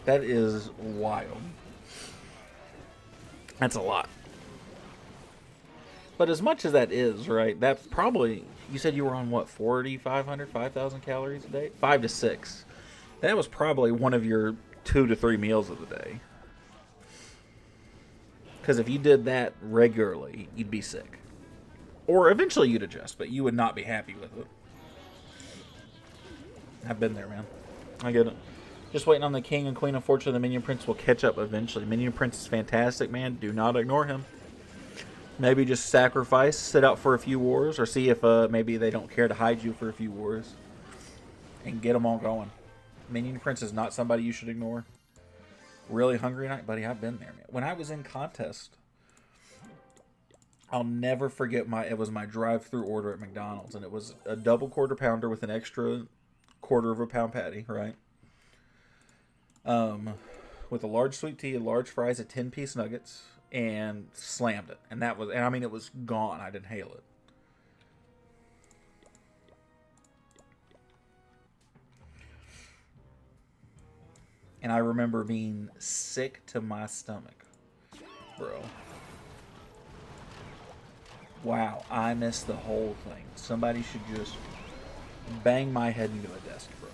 That is wild. That's a lot. But as much as that is, right, that's probably, you said you were on, what, 4,500, 5,000 calories a day? 5 to 6. That was probably one of your 2 to 3 meals of the day. Because if you did that regularly, you'd be sick. Or eventually you'd adjust, but you would not be happy with it. I've been there, man. I get it. Just waiting on the king and queen. Unfortunately, the minion prince will catch up eventually. Minion prince is fantastic, man. Do not ignore him. Maybe just sacrifice, sit out for a few wars, or see if maybe they don't care to hide you for a few wars. And get them all going. Minion prince is not somebody you should ignore. Really hungry night? Buddy, I've been there, man. When I was in contest, I'll never forget it was my drive-through order at McDonald's, and it was a double quarter pounder with an extra quarter of a pound patty, right? With a large sweet tea, a large fries, a 10-piece nuggets, and slammed it. And I mean, it was gone. I'd inhale it. And I remember being sick to my stomach, bro. Wow, I missed the whole thing. Somebody should just bang my head into a desk, bro.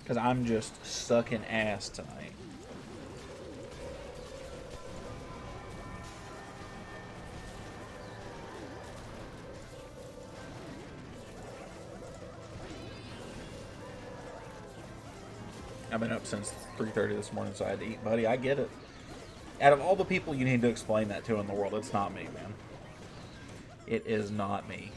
Because I'm just sucking ass tonight. I've been up since 3:30 this morning, so I had to eat, buddy. I get it. Out of all the people you need to explain that to in the world, it's not me, man. It is not me.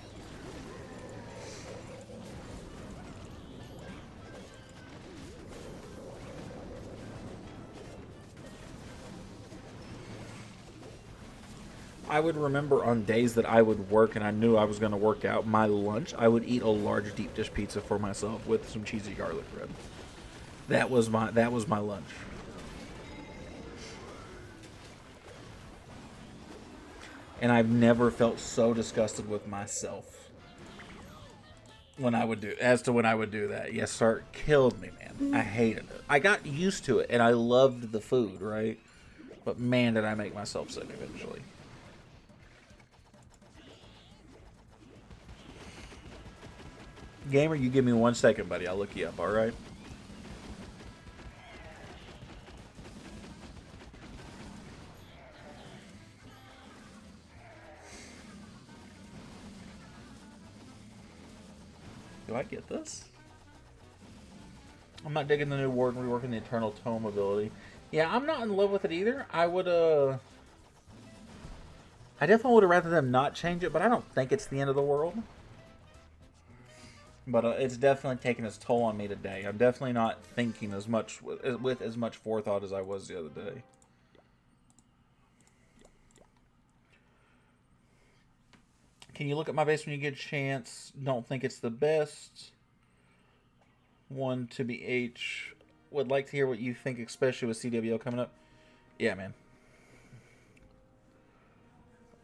I would remember on days that I would work and I knew I was going to work out, my lunch, I would eat a large deep dish pizza for myself with some cheesy garlic bread. That was my lunch. And I've never felt so disgusted with myself when I would do that. Yes, sir. It killed me, man. I hated it. I got used to it and I loved the food, right? But man, did I make myself sick eventually. Gamer, you give me 1 second, buddy. I'll look you up, alright? Do I get this? I'm not digging the new ward and reworking the Eternal Tome ability. Yeah, I'm not in love with it either. I definitely would have rather them not change it, but I don't think it's the end of the world. But it's definitely taking its toll on me today. I'm definitely not thinking as much with as much forethought as I was the other day. Can you look at my base when you get a chance? Don't think it's the best. One to be H. Would like to hear what you think, especially with CWO coming up. Yeah, man.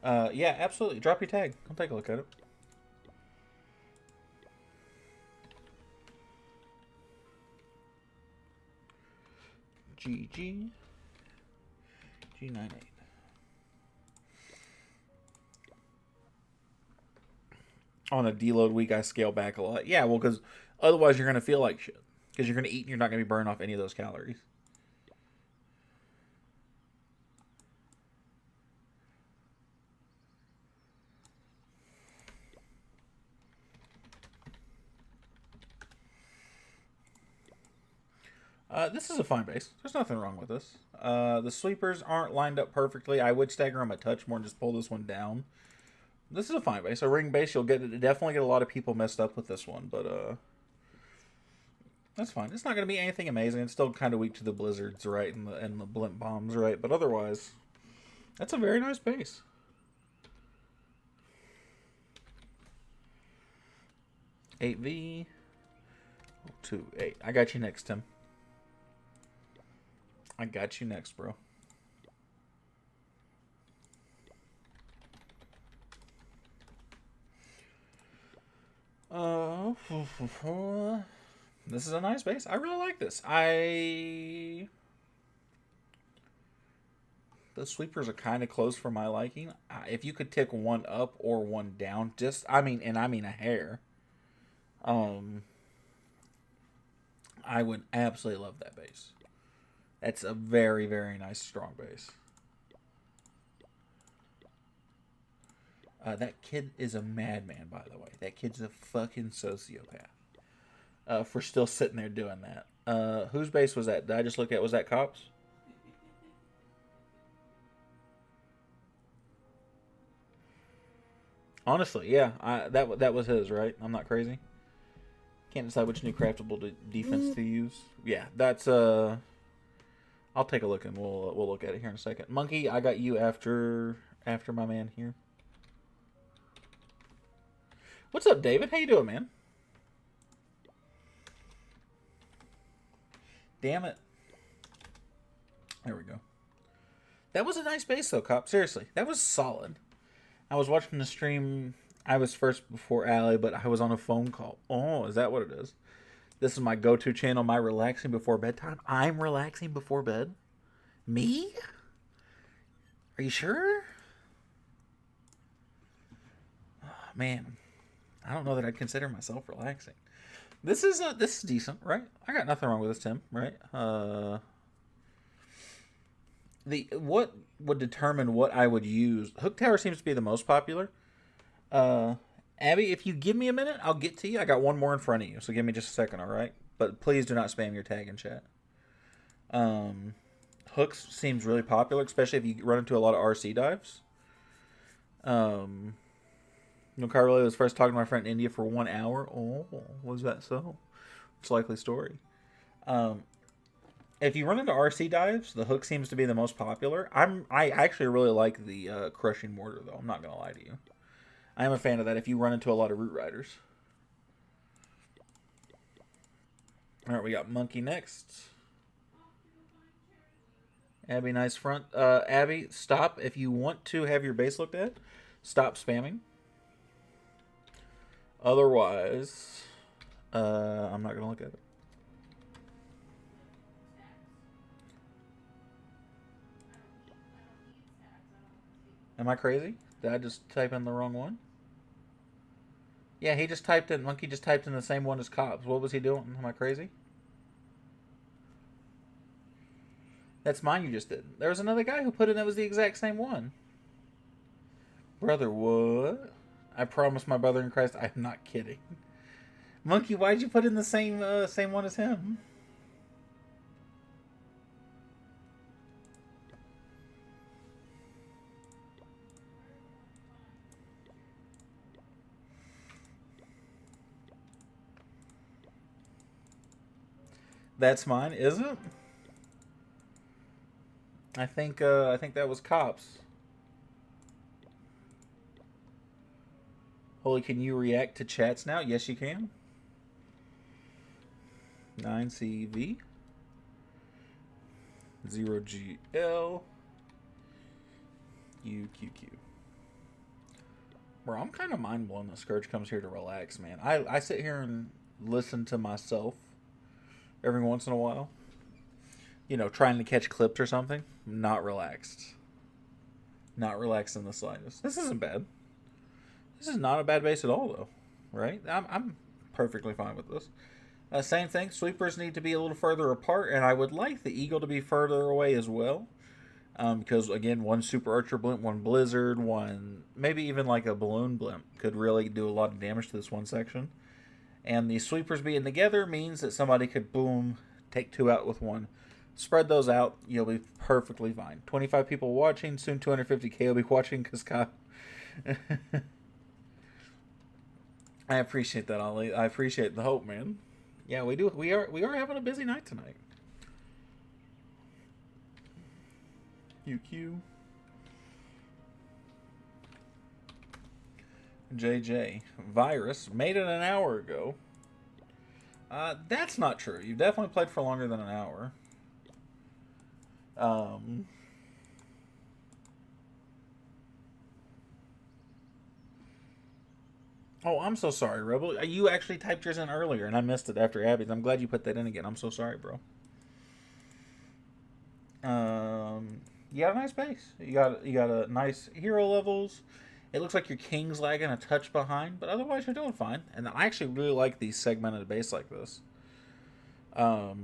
Yeah, absolutely. Drop your tag. I'll take a look at it. GG. G98. On a deload week, I scale back a lot. Yeah, well, because otherwise you're going to feel like shit. Because you're going to eat and you're not going to be burning off any of those calories. This is a fine base. There's nothing wrong with this. The sweepers aren't lined up perfectly. I would stagger them a touch more and just pull this one down. This is a fine base. A ring base, you'll definitely get a lot of people messed up with this one, but that's fine. It's not going to be anything amazing. It's still kind of weak to the blizzards, right, and the blimp bombs, right? But otherwise, that's a very nice base. Eight V, 2-8. I got you next, Tim. I got you next, bro. This is a nice base. I really like this. The sweepers are kind of close for my liking. If you could tick one up or one down, I mean a hair. I would absolutely love that base. That's a very, very nice, strong base. That kid is a madman, by the way. That kid's a fucking sociopath. For still sitting there doing that. Whose base was that? Did I just look at? Was that Cops? Honestly, yeah. That was his, right? I'm not crazy. Can't decide which new craftable defense to use. Yeah, that's I'll take a look and we'll look at it here in a second. Monkey, I got you after my man here. What's up, David? How you doing, man? Damn it. There we go. That was a nice base, though, Cop. Seriously, that was solid. I was watching the stream. I was first before Allie, but I was on a phone call. Oh, is that what it is? This is my go-to channel, my relaxing before bedtime. I'm relaxing before bed? Me? Are you sure? Oh, man. I don't know that I'd consider myself relaxing. This is decent, right? I got nothing wrong with this, Tim, right? What would determine what I would use? Hook Tower seems to be the most popular. Abby, if you give me a minute, I'll get to you. I got one more in front of you, so give me just a second, all right? But please do not spam your tag in chat. Hooks seems really popular, especially if you run into a lot of RC dives. Carly was first talking to my friend in India for 1 hour. Oh, was that so? It's a likely story. If you run into RC dives, the hook seems to be the most popular. I actually really like the crushing mortar, though. I'm not gonna lie to you. I am a fan of that if you run into a lot of root riders. All right, we got Monkey next. Abby, nice front. Abby, stop. If you want to have your base looked at, stop spamming. Otherwise, I'm not going to look at it. Am I crazy? Did I just type in the wrong one? Yeah, he just typed in, Monkey just typed in the same one as Cops. What was he doing? Am I crazy? That's mine you just did. There was another guy who put in that was the exact same one. Brother, what? I promise my brother in Christ, I'm not kidding. Monkey, why'd you put in the same one as him? That's mine, is it? I think that was Cops. Holy, can you react to chats now? Yes, you can. 9CV 0GL UQQ. Bro, I'm kind of mind blown that Scourge comes here to relax, man. I sit here and listen to myself every once in a while. You know, trying to catch clips or something. Not relaxed. Not relaxed in the slightest. This isn't bad. This is not a bad base at all, though. Right? I'm perfectly fine with this. Same thing. Sweepers need to be a little further apart, and I would like the Eagle to be further away as well. Because, again, one Super Archer Blimp, one Blizzard, one... maybe even like a Balloon Blimp could really do a lot of damage to this one section. And the Sweepers being together means that somebody could, boom, take two out with one. Spread those out, you'll be perfectly fine. 25 people watching, soon 250k will be watching because Kyle... I appreciate that, Ollie. I appreciate the hope, man. Yeah, we do. We are having a busy night tonight. UQ. JJ. Virus. Made it an hour ago. That's not true. You definitely played for longer than an hour. Oh, I'm so sorry, Rebel. You actually typed yours in earlier, and I missed it after Abby's. I'm glad you put that in again. I'm so sorry, bro. You got a nice base. You got a nice hero levels. It looks like your king's lagging a touch behind, but otherwise you're doing fine. And I actually really like these segmented base like this. But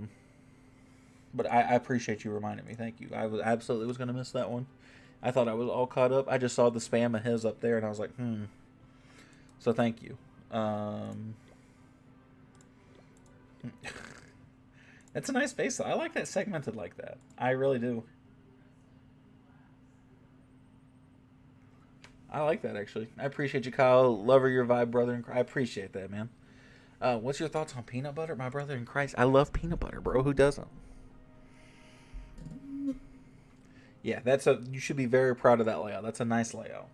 I appreciate you reminding me. Thank you. I absolutely was going to miss that one. I thought I was all caught up. I just saw the spam of his up there, and I was like, So thank you. That's a nice base. I like that segmented like that. I really do. I like that, actually. I appreciate you, Kyle. Lover your vibe, brother. I appreciate that, man. What's your thoughts on peanut butter? My brother in Christ. I love peanut butter, bro. Who doesn't? Yeah, you should be very proud of that layout. That's a nice layout.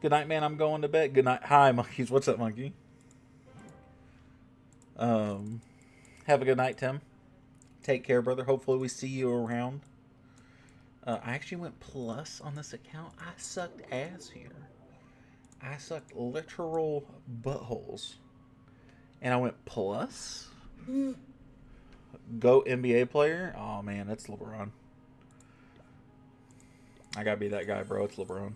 Good night, man. I'm going to bed. Good night. Hi, monkeys. What's up, monkey? Have a good night, Tim. Take care, brother. Hopefully we see you around. I actually went plus on this account. I sucked ass here. I sucked literal buttholes. And I went plus? Go NBA player? Oh, man, that's LeBron. I gotta be that guy, bro. It's LeBron.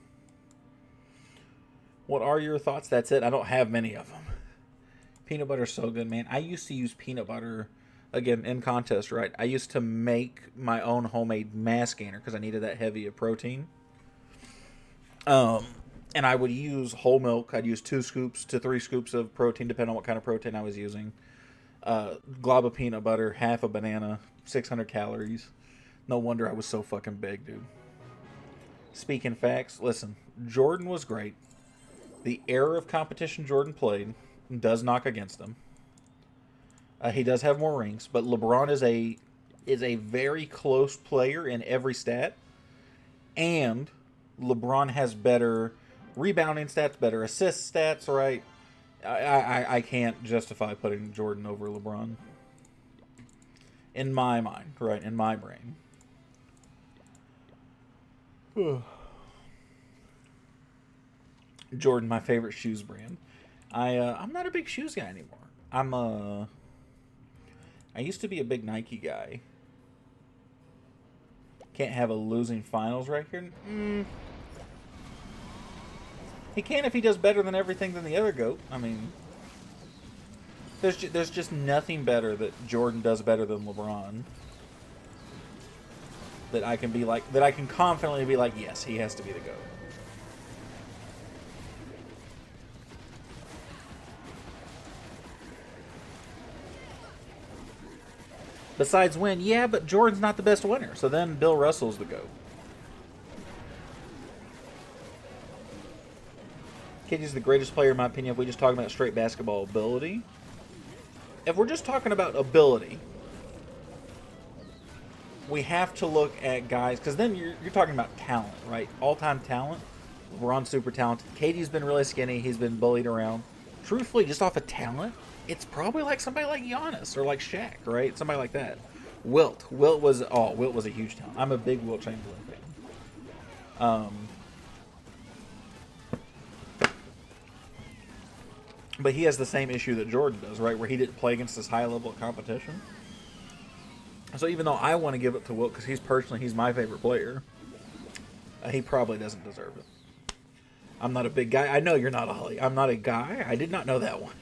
What are your thoughts? That's it. I don't have many of them. Peanut butter's so good, man. I used to use peanut butter, again, in contest, right? I used to make my own homemade mass gainer because I needed that heavy of protein. And I would use whole milk. I'd use 2 scoops to 3 scoops of protein, depending on what kind of protein I was using. Glob of peanut butter, half a banana, 600 calories. No wonder I was so fucking big, dude. Speaking facts, listen, Jordan was great. The era of competition Jordan played does knock against him. He does have more rings, but LeBron is a very close player in every stat, and LeBron has better rebounding stats, better assist stats. Right? I can't justify putting Jordan over LeBron in my mind, right? In my brain. Jordan, my favorite shoes brand. I'm not a big shoes guy anymore. I used to be a big Nike guy. Can't have a losing finals right here. He can if he does better than everything than the other GOAT. I mean, there's just nothing better that Jordan does better than LeBron. That I can confidently be like, yes, he has to be the GOAT. Besides win, yeah, but Jordan's not the best winner. So then Bill Russell's the GOAT. KD's the greatest player, in my opinion, if we just talking about straight basketball ability. If we're just talking about ability, we have to look at guys, because then you're talking about talent, right? All-time talent. LeBron's super talented. KD's been really skinny. He's been bullied around. Truthfully, just off of talent, it's probably like somebody like Giannis or like Shaq, right? Somebody like that. Wilt was a huge talent. I'm a big Wilt Chamberlain fan. But he has the same issue that Jordan does, right? Where he didn't play against this high level of competition. So even though I want to give it to Wilt because he's my favorite player, he probably doesn't deserve it. I'm not a big guy. I know you're not, Ollie. I'm not a guy. I did not know that one.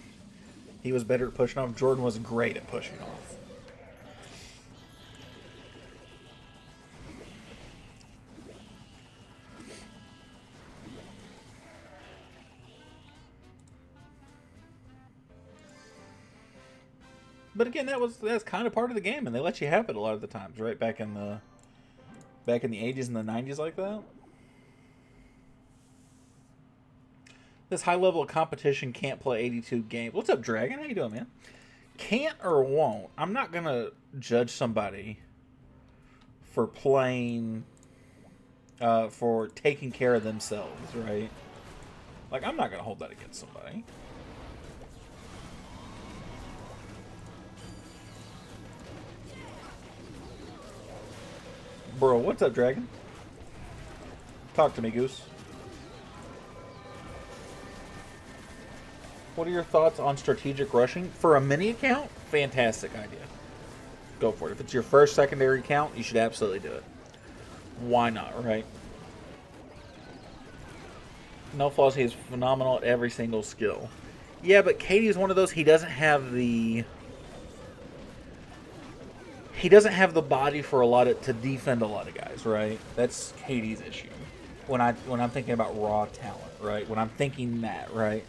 He was better at pushing off. Jordan was great at pushing off. But again, that's kind of part of the game, and they let you have it a lot of the times, right? Back in the 80s and the 90s like that. This high level of competition can't play 82 games. What's up, Dragon? How you doing, man? Can't or won't. I'm not going to judge somebody for playing, for taking care of themselves, right? Like, I'm not going to hold that against somebody. Bro, what's up, Dragon? Talk to me, Goose. What are your thoughts on strategic rushing? For a mini account, fantastic idea. Go for it. If it's your first secondary account, you should absolutely do it. Why not, right? No flaws, he is phenomenal at every single skill. Yeah, but Katie is one of those, he doesn't have the body for to defend a lot of guys, right? That's Katie's issue. When I'm thinking about raw talent, right? When I'm thinking that, right?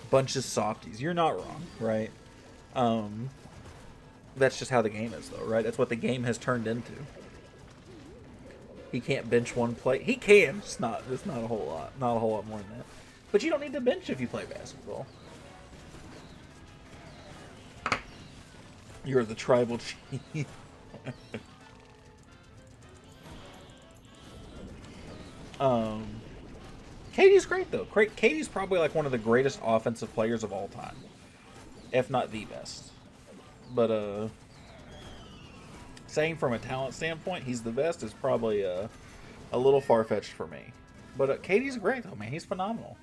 Bunch of softies. You're not wrong, right? That's just how the game is, though, right? That's what the game has turned into. He can't bench one play. He can. It's not a whole lot. Not a whole lot more than that. But you don't need to bench if you play basketball. You're the tribal chief. Katie's great, though. Katie's probably like one of the greatest offensive players of all time. If not the best. But, saying from a talent standpoint he's the best is probably a little far-fetched for me. But Katie's great, though, man. He's phenomenal.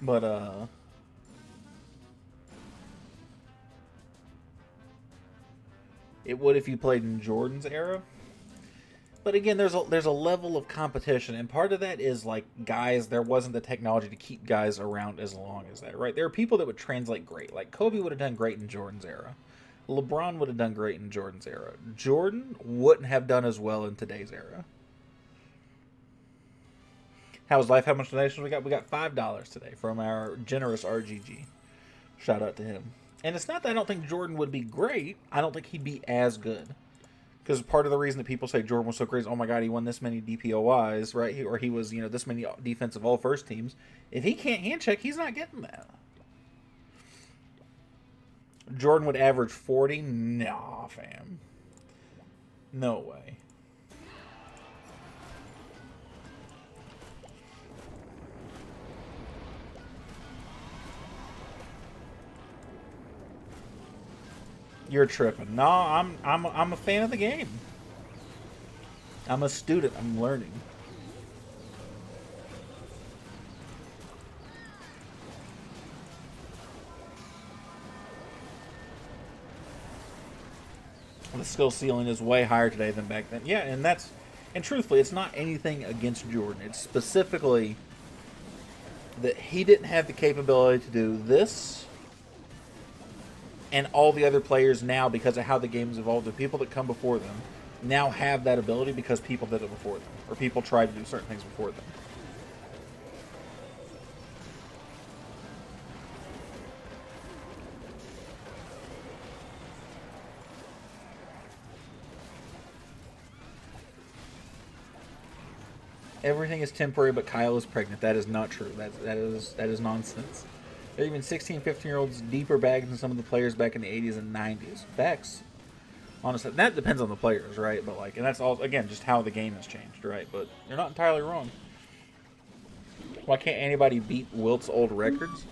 But, it would if you played in Jordan's era. But again, there's a level of competition, and part of that is like guys. There wasn't the technology to keep guys around as long as that, right? There are people that would translate great. Like Kobe would have done great in Jordan's era. LeBron would have done great in Jordan's era. Jordan wouldn't have done as well in today's era. How's life? How much donations we got? We got $5 today from our generous RGG. Shout out to him. And it's not that I don't think Jordan would be great. I don't think he'd be as good. Because part of the reason that people say Jordan was so great is, oh my God, he won this many DPOYs, right? Or he was, this many defensive all-first teams. If he can't hand check, he's not getting that. Jordan would average 40? Nah, fam. No way. You're tripping. No, I'm a fan of the game. I'm a student. I'm learning. The skill ceiling is way higher today than back then. Yeah, and truthfully, it's not anything against Jordan. It's specifically that he didn't have the capability to do this. And all the other players now, because of how the game's evolved, the people that come before them now have that ability because people did it before them. Or people tried to do certain things before them. Everything is temporary, but Kyle is pregnant. That is not true. That is nonsense. There are even 16, 15-year-olds deeper bags than some of the players back in the 80s and 90s. Facts. Honestly, that depends on the players, right? But like, and that's all again just how the game has changed, right? But you're not entirely wrong. Why can't anybody beat Wilt's old records?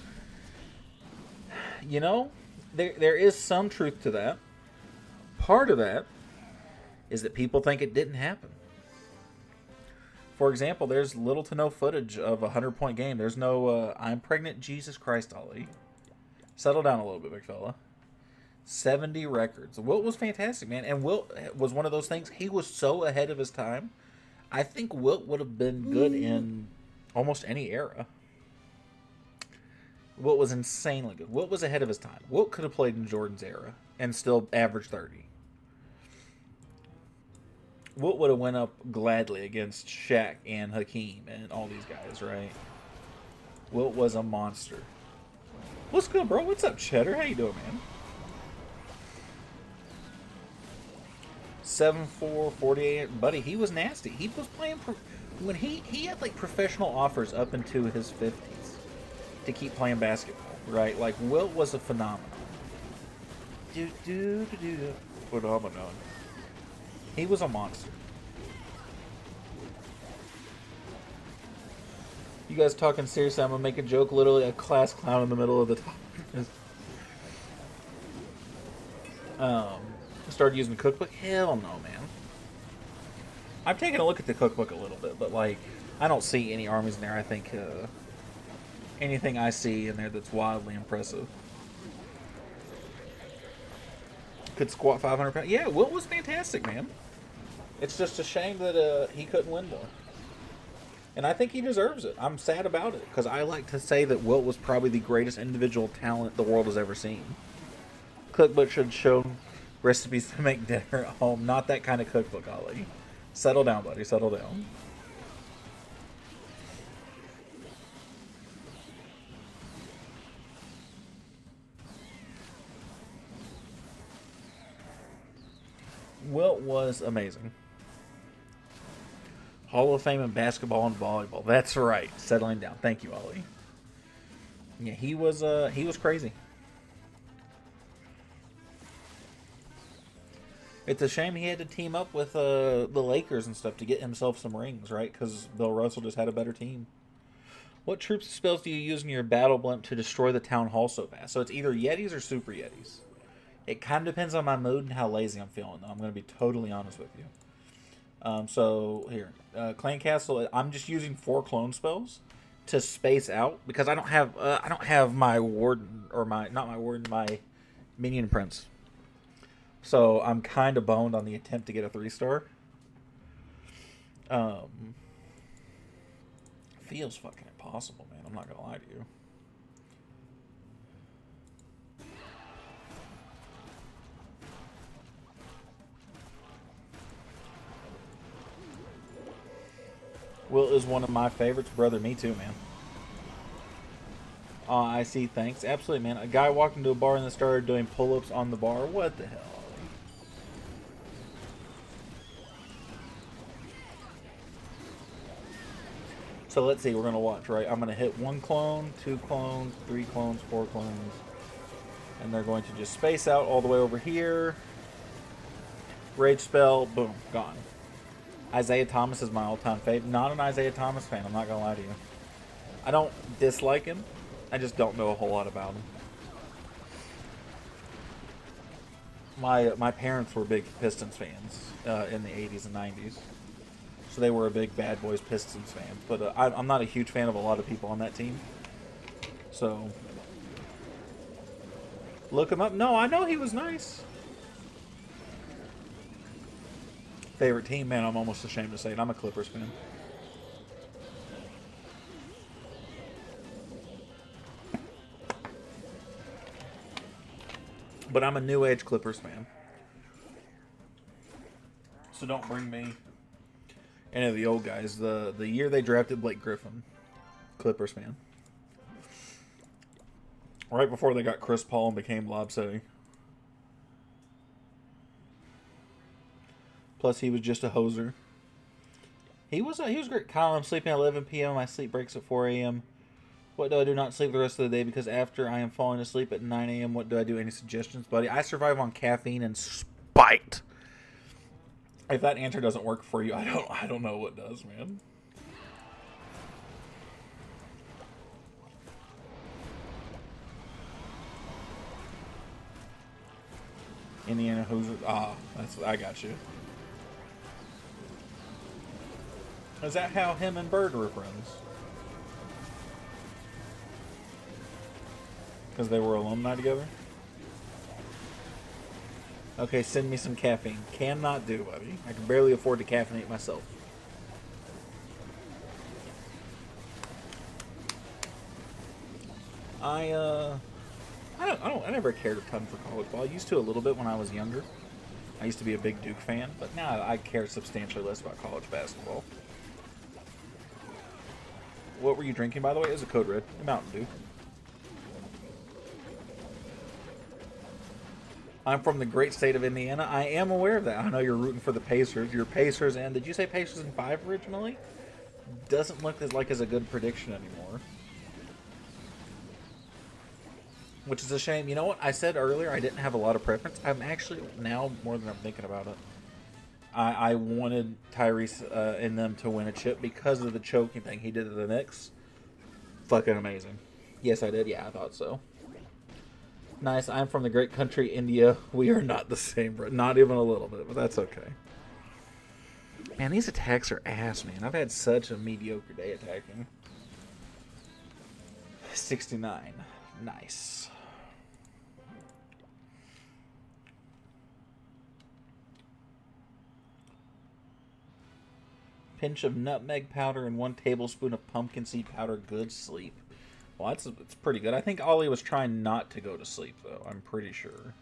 You know, there is some truth to that. Part of that is that people think it didn't happen. For example, there's little to no footage of a 100-point game. There's no, I'm pregnant, Jesus Christ, Ollie. Settle down a little bit, big fella. 70 records. Wilt was fantastic, man. And Wilt was one of those things. He was so ahead of his time. I think Wilt would have been good in almost any era. Wilt was insanely good. Wilt was ahead of his time. Wilt could have played in Jordan's era and still averaged 30. Wilt would have went up gladly against Shaq and Hakeem and all these guys, right? Wilt was a monster. What's good, bro? What's up, Cheddar? How you doing, man? 7'4", 48, buddy. He was nasty. He was playing when he had like professional offers up into his 50s to keep playing basketball, right? Like Wilt was a phenomenon. Phenomenon. He was a monster. You guys talking seriously? I'm gonna make a joke. Literally, a class clown in the middle of the top. Started using the cookbook. Hell no, man. I've taken a look at the cookbook a little bit, but like, I don't see any armies in there. I think anything I see in there that's wildly impressive. Could squat 500 pounds. Yeah, Wilt was fantastic, man. It's just a shame that he couldn't win more. And I think he deserves it. I'm sad about it, because I like to say that Wilt was probably the greatest individual talent the world has ever seen. Cookbook should show recipes to make dinner at home. Not that kind of cookbook, Ollie. Settle down, buddy. Settle down. Wilt was amazing. Hall of Fame in basketball and volleyball. That's right. Settling down. Thank you, Ollie. Yeah, he was crazy. It's a shame he had to team up with the Lakers and stuff to get himself some rings, right? Because Bill Russell just had a better team. What troops and spells do you use in your battle blimp to destroy the town hall so fast? So it's either Yetis or Super Yetis. It kind of depends on my mood and how lazy I'm feeling, though. I'm going to be totally honest with you. So here, Clan Castle. I'm just using 4 clone spells to space out because I don't have my warden or my minion prince. So I'm kind of boned on the attempt to get a 3-star. Feels fucking impossible, man. I'm not gonna lie to you. Will is one of my favorites. Brother, me too, man. I see, thanks. Absolutely, man. A guy walked into a bar and then started doing pull-ups on the bar. What the hell? So let's see, we're going to watch, right? I'm going to hit 1 clone, 2 clones, 3 clones, 4 clones. And they're going to just space out all the way over here. Rage spell, boom, gone. Isaiah Thomas is my all-time favorite. Not an Isaiah Thomas fan, I'm not going to lie to you. I don't dislike him. I just don't know a whole lot about him. My parents were big Pistons fans in the 80s and 90s. So they were a big Bad Boys Pistons fan. But I'm not a huge fan of a lot of people on that team. So, look him up. No, I know he was nice. Favorite team? Man, I'm almost ashamed to say it. I'm a Clippers fan. But I'm a New Age Clippers fan. So don't bring me any of the old guys. The year they drafted Blake Griffin, Clippers fan. Right before they got Chris Paul and became Lob City. Plus, he was just a hoser. He was great. Kyle, I'm sleeping at 11 p.m. My sleep breaks at 4 a.m. What do I do not sleep the rest of the day? Because after I am falling asleep at 9 a.m., what do I do? Any suggestions, buddy? I survive on caffeine and spite. If that answer doesn't work for you, I don't know what does, man. Indiana Hoosier. I got you. Is that how him and Bird were friends? Because they were alumni together? Okay, send me some caffeine. Cannot do, buddy. I can barely afford to caffeinate myself. I never cared a ton for college ball. I used to a little bit when I was younger. I used to be a big Duke fan, but now I care substantially less about college basketball. What were you drinking, by the way? It was a Code Red, a Mountain Dew. I'm from the great state of Indiana. I am aware of that. I know you're rooting for the Pacers. Your Pacers, and did you say Pacers in 5 originally? Doesn't look as a good prediction anymore. Which is a shame. You know what? I said earlier I didn't have a lot of preference. I'm actually, now more than I'm thinking about it, I wanted Tyrese and them to win a chip because of the choking thing he did to the Knicks. Fucking amazing. Yes, I did. Yeah, I thought so. Nice. I'm from the great country, India. We are not the same, bro. Not even a little bit, but that's okay. Man, these attacks are ass, man. I've had such a mediocre day attacking. 69. Nice. Pinch of nutmeg powder and 1 tablespoon of pumpkin seed powder. Good sleep. Well, it's pretty good. I think Ollie was trying not to go to sleep, though. I'm pretty sure.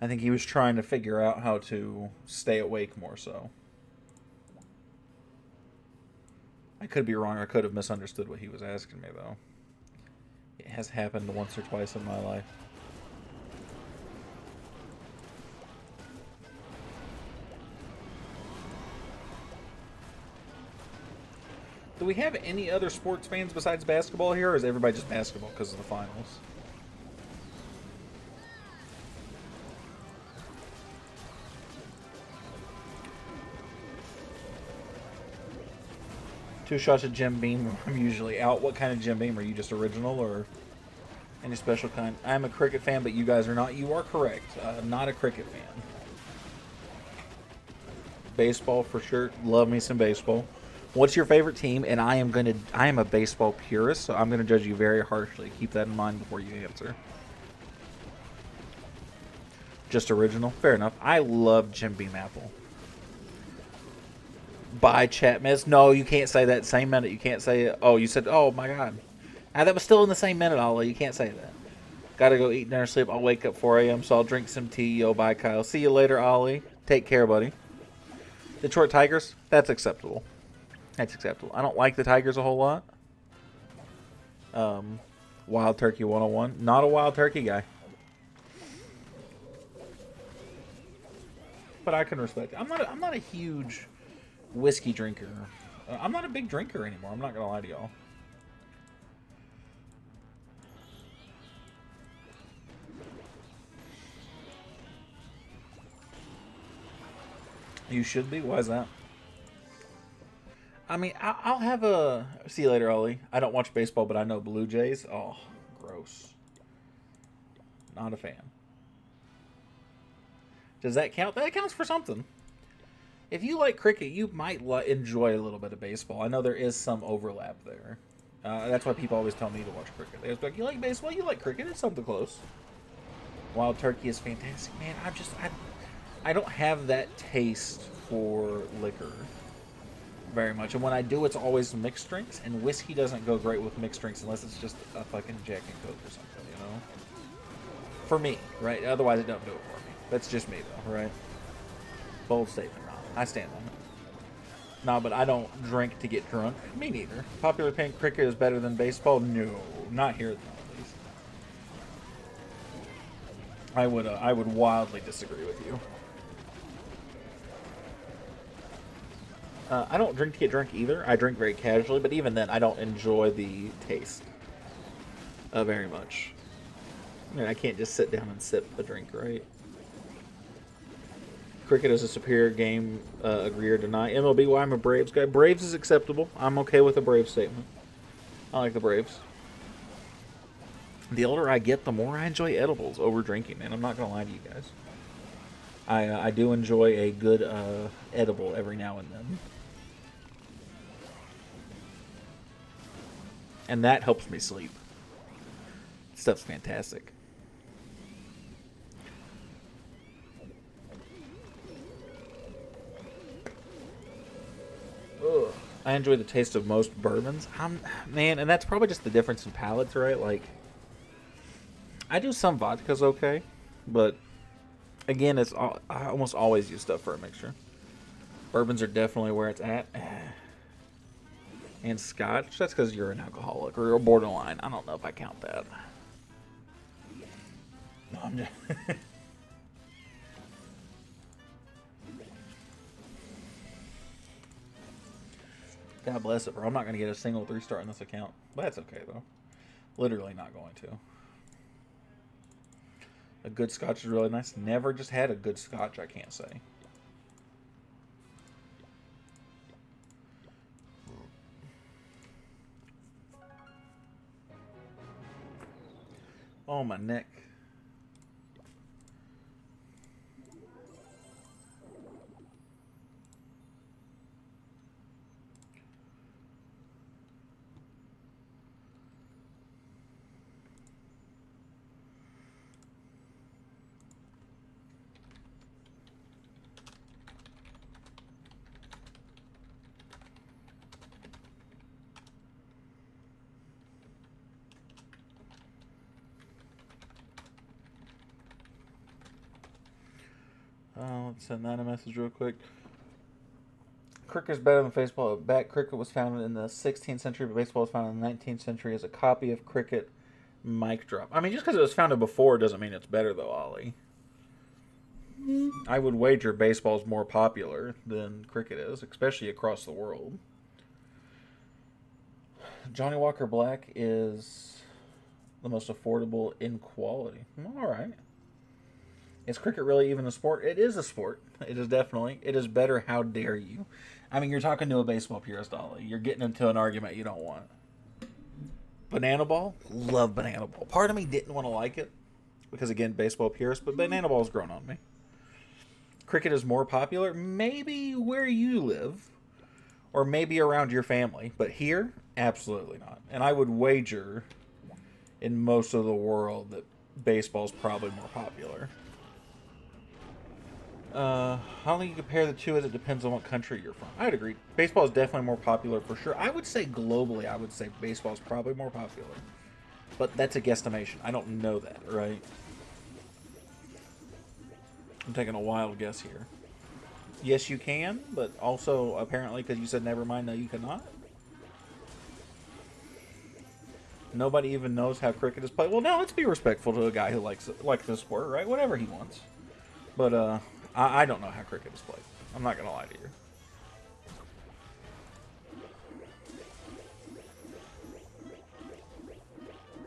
I think he was trying to figure out how to stay awake more so. I could be wrong. I could have misunderstood what he was asking me, though. It has happened once or twice in my life. Do we have any other sports fans besides basketball here, or is everybody just basketball because of the finals? Two shots of Jim Beam. I'm usually out. What kind of Jim Beam? Are you just original or any special kind? I'm a cricket fan, but you guys are not. You are correct. Not a cricket fan. Baseball for sure. Love me some baseball. What's your favorite team? And I am a baseball purist, so I'm gonna judge you very harshly. Keep that in mind before you answer. Just original? Fair enough. I love Jim Beam Apple. By Chat Miss. No, you can't say that same minute. You can't say it. Oh, you said, oh my god. Ah, that was still in the same minute, Ollie. You can't say that. Gotta go eat dinner, sleep. I'll wake up 4 a.m., so I'll drink some tea. Yo, bye, Kyle. See you later, Ollie. Take care, buddy. Detroit Tigers? That's acceptable. That's acceptable. I don't like the Tigers a whole lot. Wild Turkey 101. Not a Wild Turkey guy. But I can respect it. I'm not a huge whiskey drinker. I'm not a big drinker anymore. I'm not going to lie to y'all. You should be? Why is that? I mean, I'll have a... See you later, Ollie. I don't watch baseball, but I know Blue Jays. Oh, gross. Not a fan. Does that count? That counts for something. If you like cricket, you might enjoy a little bit of baseball. I know there is some overlap there. That's why people always tell me to watch cricket. They like, you like baseball? You like cricket? It's something close. Wild Turkey is fantastic. Man, I don't have that taste for liquor very much. And when I do, it's always mixed drinks. And whiskey doesn't go great with mixed drinks unless it's just a fucking Jack and Coke or something, you know? For me, right? Otherwise, it don't do it for me. That's just me, though, right? Bold statement, Ron. I stand on it. No, but I don't drink to get drunk. Me neither. Popular opinion, cricket is better than baseball? No, not here, at least. I would wildly disagree with you. I don't drink to get drunk either. I drink very casually, but even then, I don't enjoy the taste very much. I mean, I can't just sit down and sip a drink, right? Cricket is a superior game, agree or deny. MLB, why I'm a Braves guy. Braves is acceptable. I'm okay with the Braves statement. I like the Braves. The older I get, the more I enjoy edibles over drinking, and I'm not going to lie to you guys. I do enjoy a good edible every now and then. And that helps me sleep. Stuff's fantastic. Ugh. I enjoy the taste of most bourbons. Man, and that's probably just the difference in palates, right? Like, I do some vodkas okay, but again, I almost always use stuff for a mixture. Bourbons are definitely where it's at. And scotch, that's because you're an alcoholic or you're borderline. I don't know if I count that. No, I'm just... God bless it, bro. I'm not going to get a single 3-star in this account. But that's okay, though. Literally not going to. A good scotch is really nice. Never just had a good scotch, I can't say. Oh, my neck. Let's send that a message real quick. Cricket is better than baseball. Bat cricket was founded in the 16th century, but baseball was founded in the 19th century as a copy of cricket. Mic drop. I mean, just because it was founded before doesn't mean it's better, though, Ollie. I would wager baseball is more popular than cricket is, especially across the world. Johnny Walker Black is the most affordable in quality. All right. Is cricket really even a sport? It is a sport. It is definitely. It is better. How dare you? I mean, you're talking to a baseball purist, Ollie. You're getting into an argument you don't want. Banana ball? Love banana ball. Part of me didn't want to like it because, again, baseball purist, but banana ball's grown on me. Cricket is more popular, maybe where you live, or maybe around your family, but here, absolutely not. And I would wager in most of the world that baseball's probably more popular. I don't think you compare the two as it depends on what country you're from. I'd agree. Baseball is definitely more popular for sure. I would say globally, I would say baseball is probably more popular. But that's a guesstimation. I don't know that, right? I'm taking a wild guess here. Yes, you can, but also apparently because you said never mind, no, you cannot. Nobody even knows how cricket is played. Well, no, let's be respectful to a guy who likes the sport, right? Whatever he wants. But I don't know how cricket is played. I'm not gonna lie to you.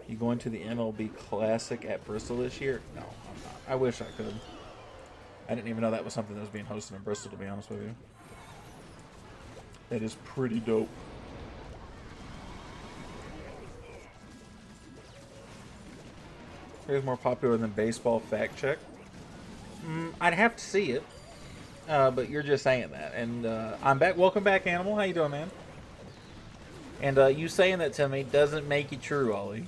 You going to the MLB Classic at Bristol this year? No, I'm not. I wish I could. I didn't even know that was something that was being hosted in Bristol, to be honest with you. That is pretty dope. Here's more popular than baseball. Fact check. I'd have to see it, but you're just saying that. And I'm back. Welcome back, Animal. How you doing, man? And you saying that to me doesn't make it true, Ollie.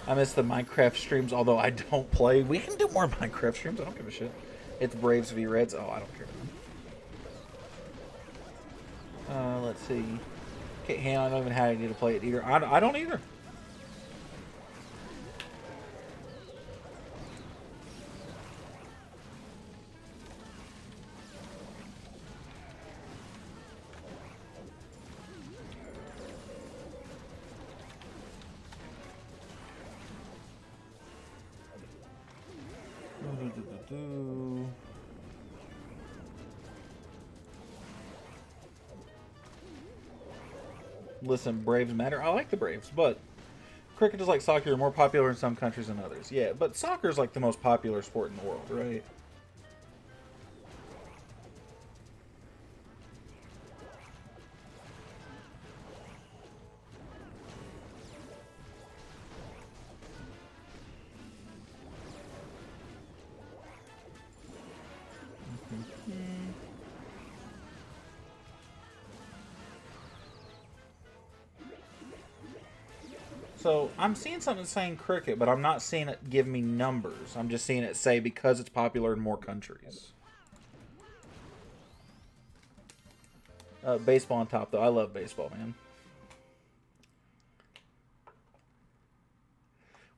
I miss the Minecraft streams, although I don't play. We can do more Minecraft streams. I don't give a shit. It's Braves v Reds. Oh, I don't care. Let's see. Okay, hang on. I don't even know how I need to play it either. I don't either. Listen, Braves matter. I like the Braves, but cricket is like soccer, more popular in some countries than others. Yeah, but soccer is like the most popular sport in the world, right? So I'm seeing something saying cricket, but I'm not seeing it give me numbers. I'm just seeing it say because it's popular in more countries. Baseball on top, though. I love baseball, man.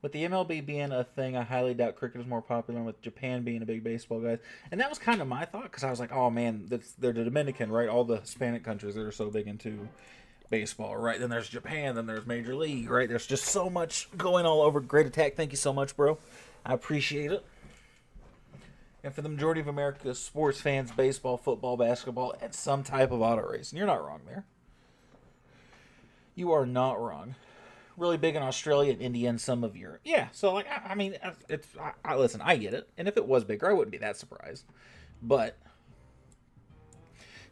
With the MLB being a thing, I highly doubt cricket is more popular. And with Japan being a big baseball guy, and that was kind of my thought because I was like, oh man, they're the Dominican, right? All the Hispanic countries that are so big into baseball, right? Then there's Japan, then there's Major League, right? There's just so much going all over. Great attack. Thank you so much, bro. I appreciate it. And for the majority of America's sports fans, baseball, football, basketball, and some type of auto racing. You're not wrong there. You are not wrong. Really big in Australia and India and some of Europe. Yeah, so like I mean, it's listen, I get it. And if it was bigger, I wouldn't be that surprised. But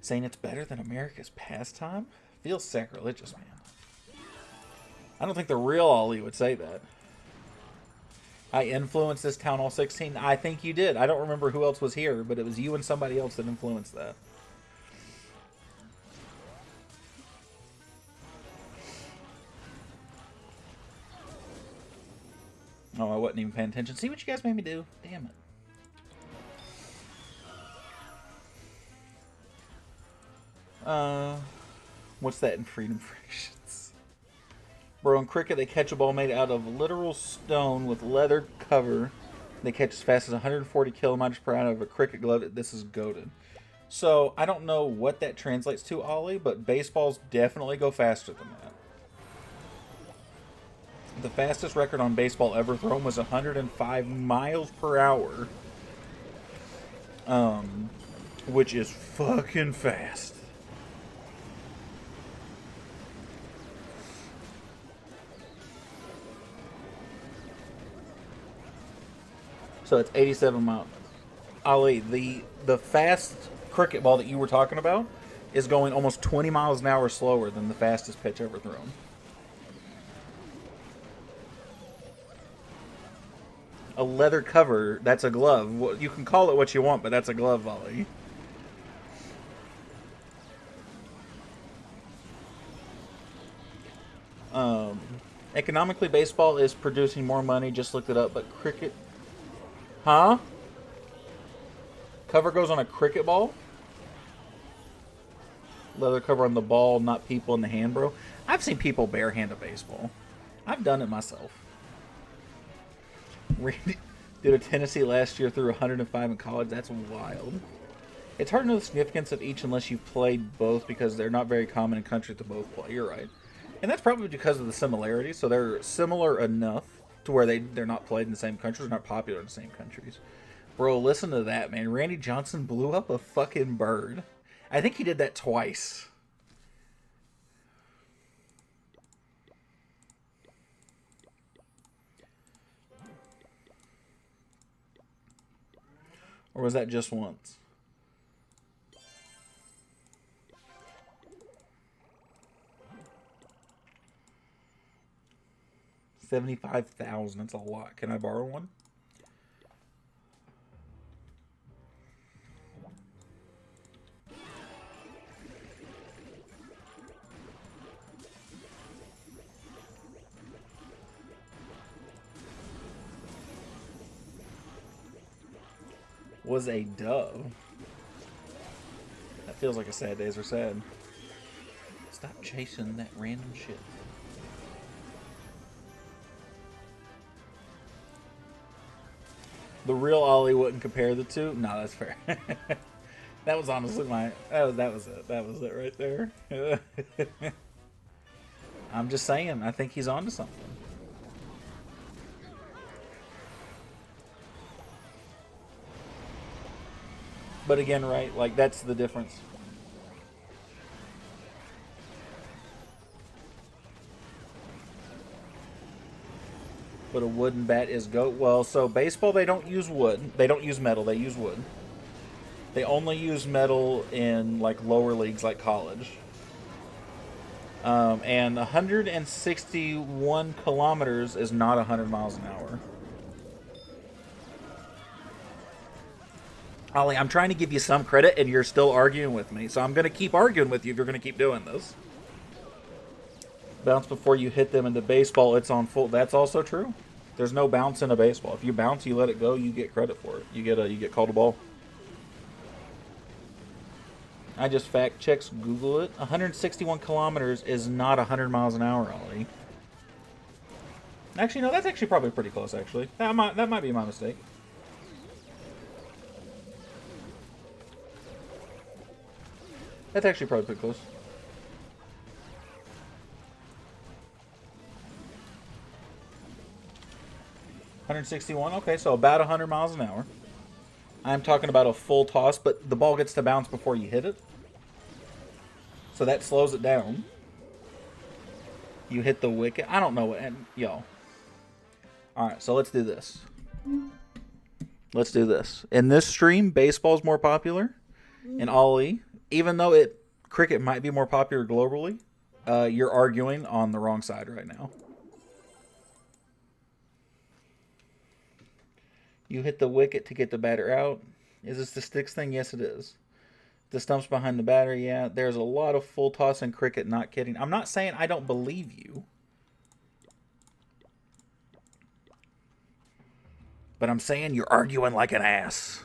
saying it's better than America's pastime feels sacrilegious, man. I don't think the real Ollie would say that. I influenced this Town Hall 16. I think you did. I don't remember who else was here, but it was you and somebody else that influenced that. Oh, I wasn't even paying attention. See what you guys made me do? Damn it. What's that in Freedom Fractions? Bro, in cricket, they catch a ball made out of literal stone with leather cover. They catch as fast as 140 kilometers per hour out of a cricket glove. This is goated. So, I don't know what that translates to, Ollie, but baseballs definitely go faster than that. The fastest record on baseball ever thrown was 105 miles per hour. Which is fucking fast. So it's 87 miles. Ali, the fast cricket ball that you were talking about is going almost 20 miles an hour slower than the fastest pitch ever thrown. A leather cover, that's a glove. You can call it what you want, but that's a glove volley. Economically, baseball is producing more money. Just looked it up, but cricket... Huh? Cover goes on a cricket ball? Leather cover on the ball, not people in the hand, bro. I've seen people barehand a baseball. I've done it myself. Randy did a Tennessee last year through 105 in college. That's wild. It's hard to know the significance of each unless you've played both because they're not very common in countries to both play. You're right. And that's probably because of the similarities. So they're similar enough to where they're not played in the same countries, not popular in the same countries. Bro, listen to that, man. Randy Johnson blew up a fucking bird. I think he did that twice. Or was that just once? $75,000. That's a lot. Can I borrow one? Was a dove. That feels like a sad days are sad. Stop chasing that random shit. The real Ollie wouldn't compare the two. No, that's fair. That was honestly my. That was it. That was it right there. I'm just saying. I think he's onto something. But again, right? Like that's the difference. But a wooden bat is goat. Well, so baseball, they don't use wood. They don't use metal. They use wood. They only use metal in like lower leagues, like college. And 161 kilometers is not 100 miles an hour. Ollie, I'm trying to give you some credit, and you're still arguing with me. So I'm going to keep arguing with you if you're going to keep doing this. Bounce before you hit them in the baseball, it's on full. That's also true. There's no bounce in a baseball. If you bounce, you let it go, you get credit for it. You get called a ball. I just fact checks Google it. 161 kilometers is not 100 miles an hour, Ollie. Actually, no, that's actually probably pretty close. Actually, that might be my mistake. That's actually probably pretty close. 161. Okay, so about 100 miles an hour. I'm talking about a full toss, but the ball gets to bounce before you hit it. So that slows it down. You hit the wicket. I don't know what. Yo. Alright, so let's do this. Let's do this. In this stream, baseball's more popular. And Ollie, even though cricket might be more popular globally, you're arguing on the wrong side right now. You hit the wicket to get the batter out. Is this the sticks thing? Yes, it is. The stumps behind the batter, yeah. There's a lot of full toss in cricket, not kidding. I'm not saying I don't believe you. But I'm saying you're arguing like an ass.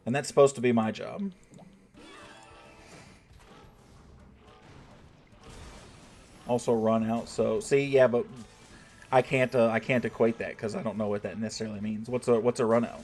And that's supposed to be my job. Also run out, so see, yeah, but I can't equate that because I don't know what that necessarily means. What's a run out?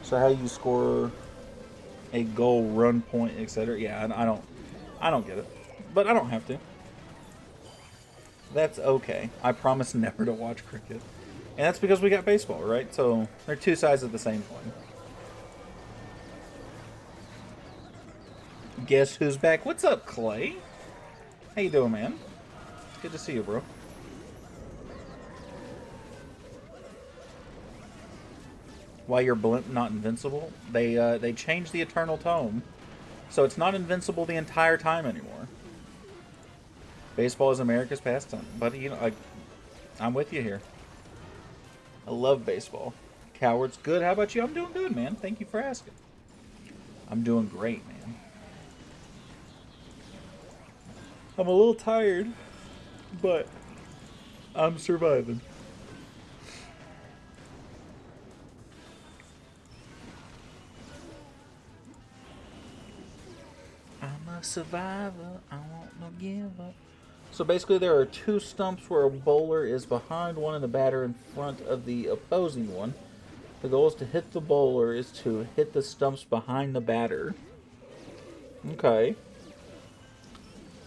So how you score a goal, run point, etc. Yeah, I don't get it, but I don't have to. That's okay. I promise never to watch cricket, and that's because we got baseball, right? So they're two sides of the same coin. Guess who's back? What's up, Clay? How you doing, man? Good to see you, bro. Why you're blimp not invincible? They changed the Eternal Tome, so it's not invincible the entire time anymore. Baseball is America's pastime, but you know, I'm with you here. I love baseball. Cowards, good. How about you? I'm doing good, man. Thank you for asking. I'm doing great, man. I'm a little tired, but I'm surviving. I'm a survivor. I won't no give up. So basically there are two stumps where a bowler is behind one and the batter in front of the opposing one. The goal is to hit the bowler is to hit the stumps behind the batter. Okay.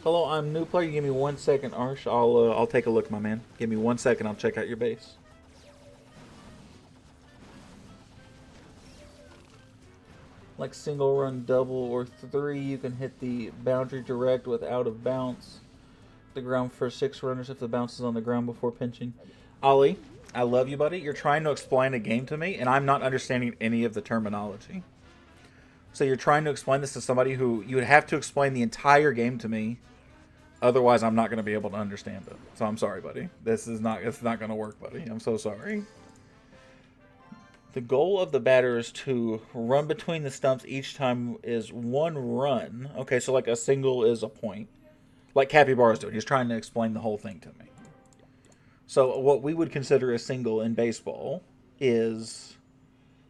Hello, I'm new player. Give me 1 second, Arsh. I'll take a look, my man. Give me 1 second. I'll check out your base. Like single run, double, or three, you can hit the boundary direct with out of bounds. The ground for 6 runners if the bounce is on the ground before pinching. Ollie, I love you, buddy. You're trying to explain a game to me, and I'm not understanding any of the terminology. So you're trying to explain this to somebody who you would have to explain the entire game to me. Otherwise, I'm not going to be able to understand it. So I'm sorry, buddy. It's not going to work, buddy. I'm so sorry. The goal of the batter is to run between the stumps each time is 1 run. Okay, so like a single is a point. Like Capybara's doing. He's trying to explain the whole thing to me. So what we would consider a single in baseball is...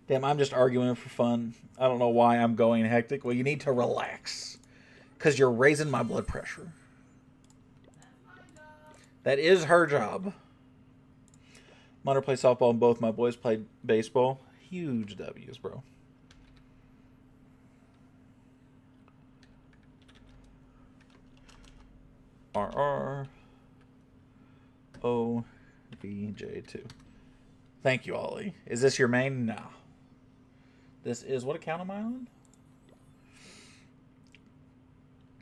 Damn, I'm just arguing for fun. I don't know why I'm going hectic. Well, you need to relax. Because you're raising my blood pressure. That is her job. Mother plays softball and both my boys played baseball. Huge W's, bro. RROVJ2. Thank you, Ollie. Is this your main? No. This is, what account am I on?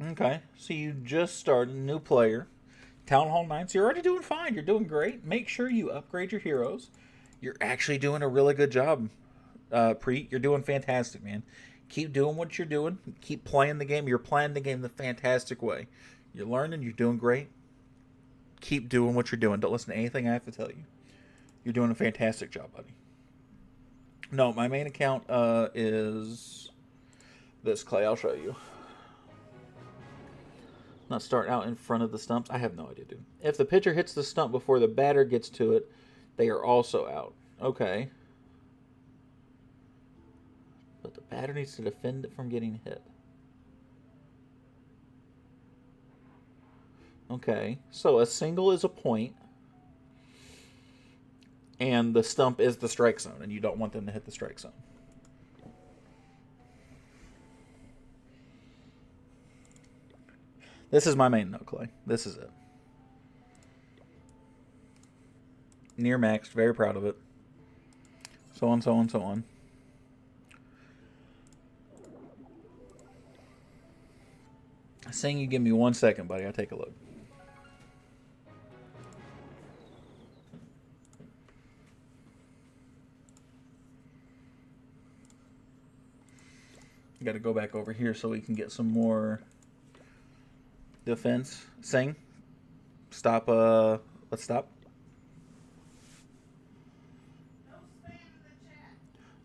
Okay, so you just started, new player. Town Hall 9, so you're already doing fine. You're doing great. Make sure you upgrade your heroes. You're actually doing a really good job, Preet. You're doing fantastic, man. Keep doing what you're doing. Keep playing the game. You're playing the game the fantastic way. You're learning. You're doing great. Keep doing what you're doing. Don't listen to anything I have to tell you. You're doing a fantastic job, buddy. No, my main account is this, Clay. I'll show you. Not start out in front of the stumps. I have no idea, dude. If the pitcher hits the stump before the batter gets to it, they are also out. Okay. But the batter needs to defend it from getting hit. Okay. So a single is a point. And the stump is the strike zone. And you don't want them to hit the strike zone. This is my main note, Clay. This is it. Near maxed. Very proud of it. So on, so on, so on. Saying you give me 1 second, buddy. I'll take a look. Got to go back over here so we can get some more defense. Sing. Stop. Let's stop.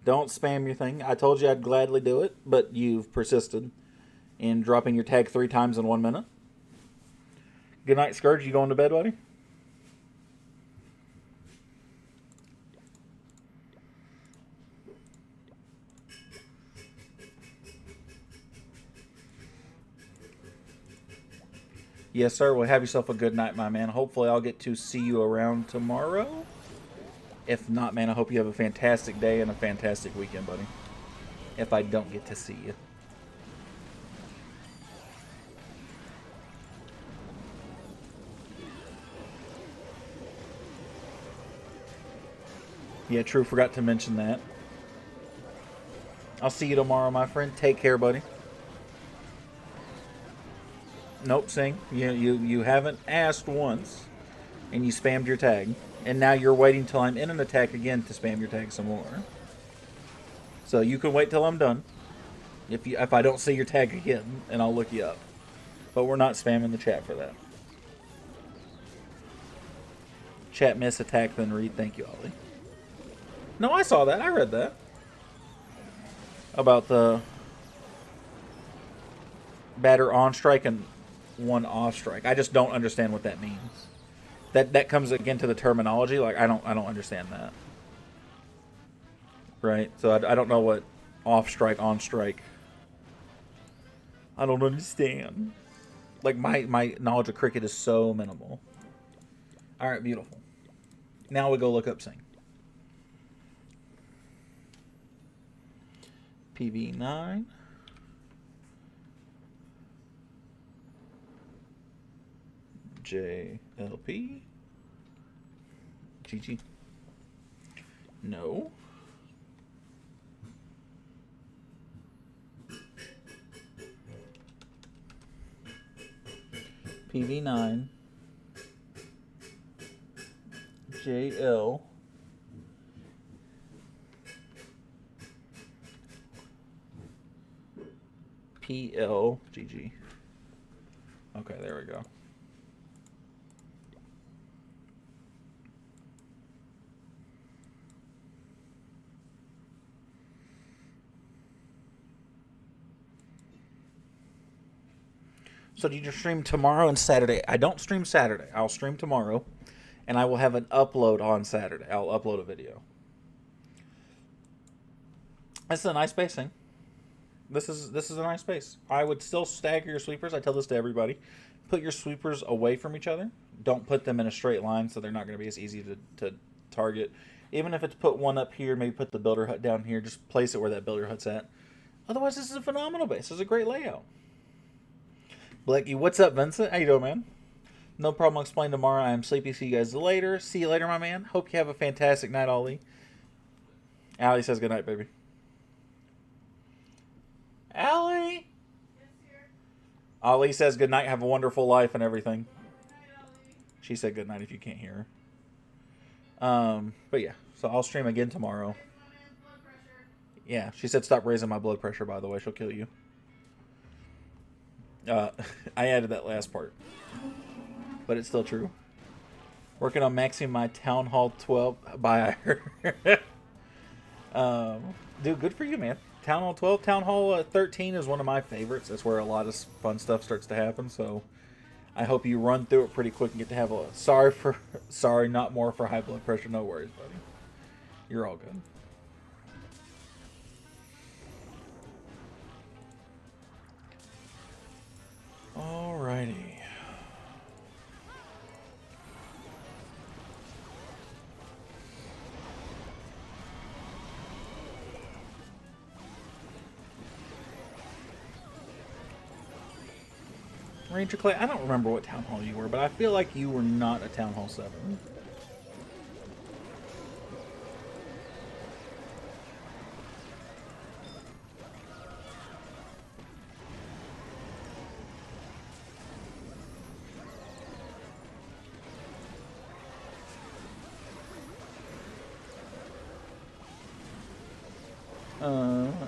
Don't spam your thing. I told you I'd gladly do it, but you've persisted in dropping your tag 3 times in 1 minute. Good night, Scourge. You going to bed, buddy? Yes, sir. Well, have yourself a good night, my man. Hopefully I'll get to see you around tomorrow. If not, man, I hope you have a fantastic day and a fantastic weekend, buddy. If I don't get to see you. Yeah, true. Forgot to mention that. I'll see you tomorrow, my friend. Take care, buddy. Nope, Sing. You haven't asked once, and you spammed your tag. And now you're waiting till I'm in an attack again to spam your tag some more. So you can wait till I'm done. If I don't see your tag again, and I'll look you up. But we're not spamming the chat for that. Chat miss attack then read. Thank you, Ollie. No, I saw that. I read that. About the batter on strike and 1 off strike. I just don't understand what that means. That comes again to the terminology. Like I don't understand that. Right? So I don't know what off strike, on strike. I don't understand. Like my knowledge of cricket is so minimal. All right, beautiful. Now we go look up Sing. PV9. JLP. GG. No. PV9. JL. PLGG. Okay, there we go. So do you stream tomorrow and Saturday? I don't stream Saturday. I'll stream tomorrow, and I will have an upload on Saturday. I'll upload a video. This is a nice spacing. This is a nice space. I would still stagger your sweepers. I tell this to everybody. Put your sweepers away from each other. Don't put them in a straight line so they're not going to be as easy to target. Even if it's put one up here, maybe put the builder hut down here. Just place it where that builder hut's at. Otherwise, this is a phenomenal base. This is a great layout. Blakey, what's up, Vincent? How you doing, man? No problem. I'll explain tomorrow. I am sleepy. See you guys later. See you later, my man. Hope you have a fantastic night, Ollie. Allie says good night, baby. Allie. Yes, dear. Ollie says good night. Have a wonderful life and everything. Good night, Ollie. She said good night if you can't hear her. But yeah, so I'll stream again tomorrow. Raise my man's blood pressure. Yeah, she said stop raising my blood pressure, by the way. She'll kill you. I added that last part. But it's still true. Working on maxing my Town Hall 12 by dude, good for you, man. Town Hall 12, Town Hall 13 is one of my favorites. That's where a lot of fun stuff starts to happen. So I hope you run through it pretty quick and get to have a sorry, not more for high blood pressure. No worries, buddy. You're all good. Alrighty. Ranger Clay, I don't remember what Town Hall you were, but I feel like you were not a Town Hall 7.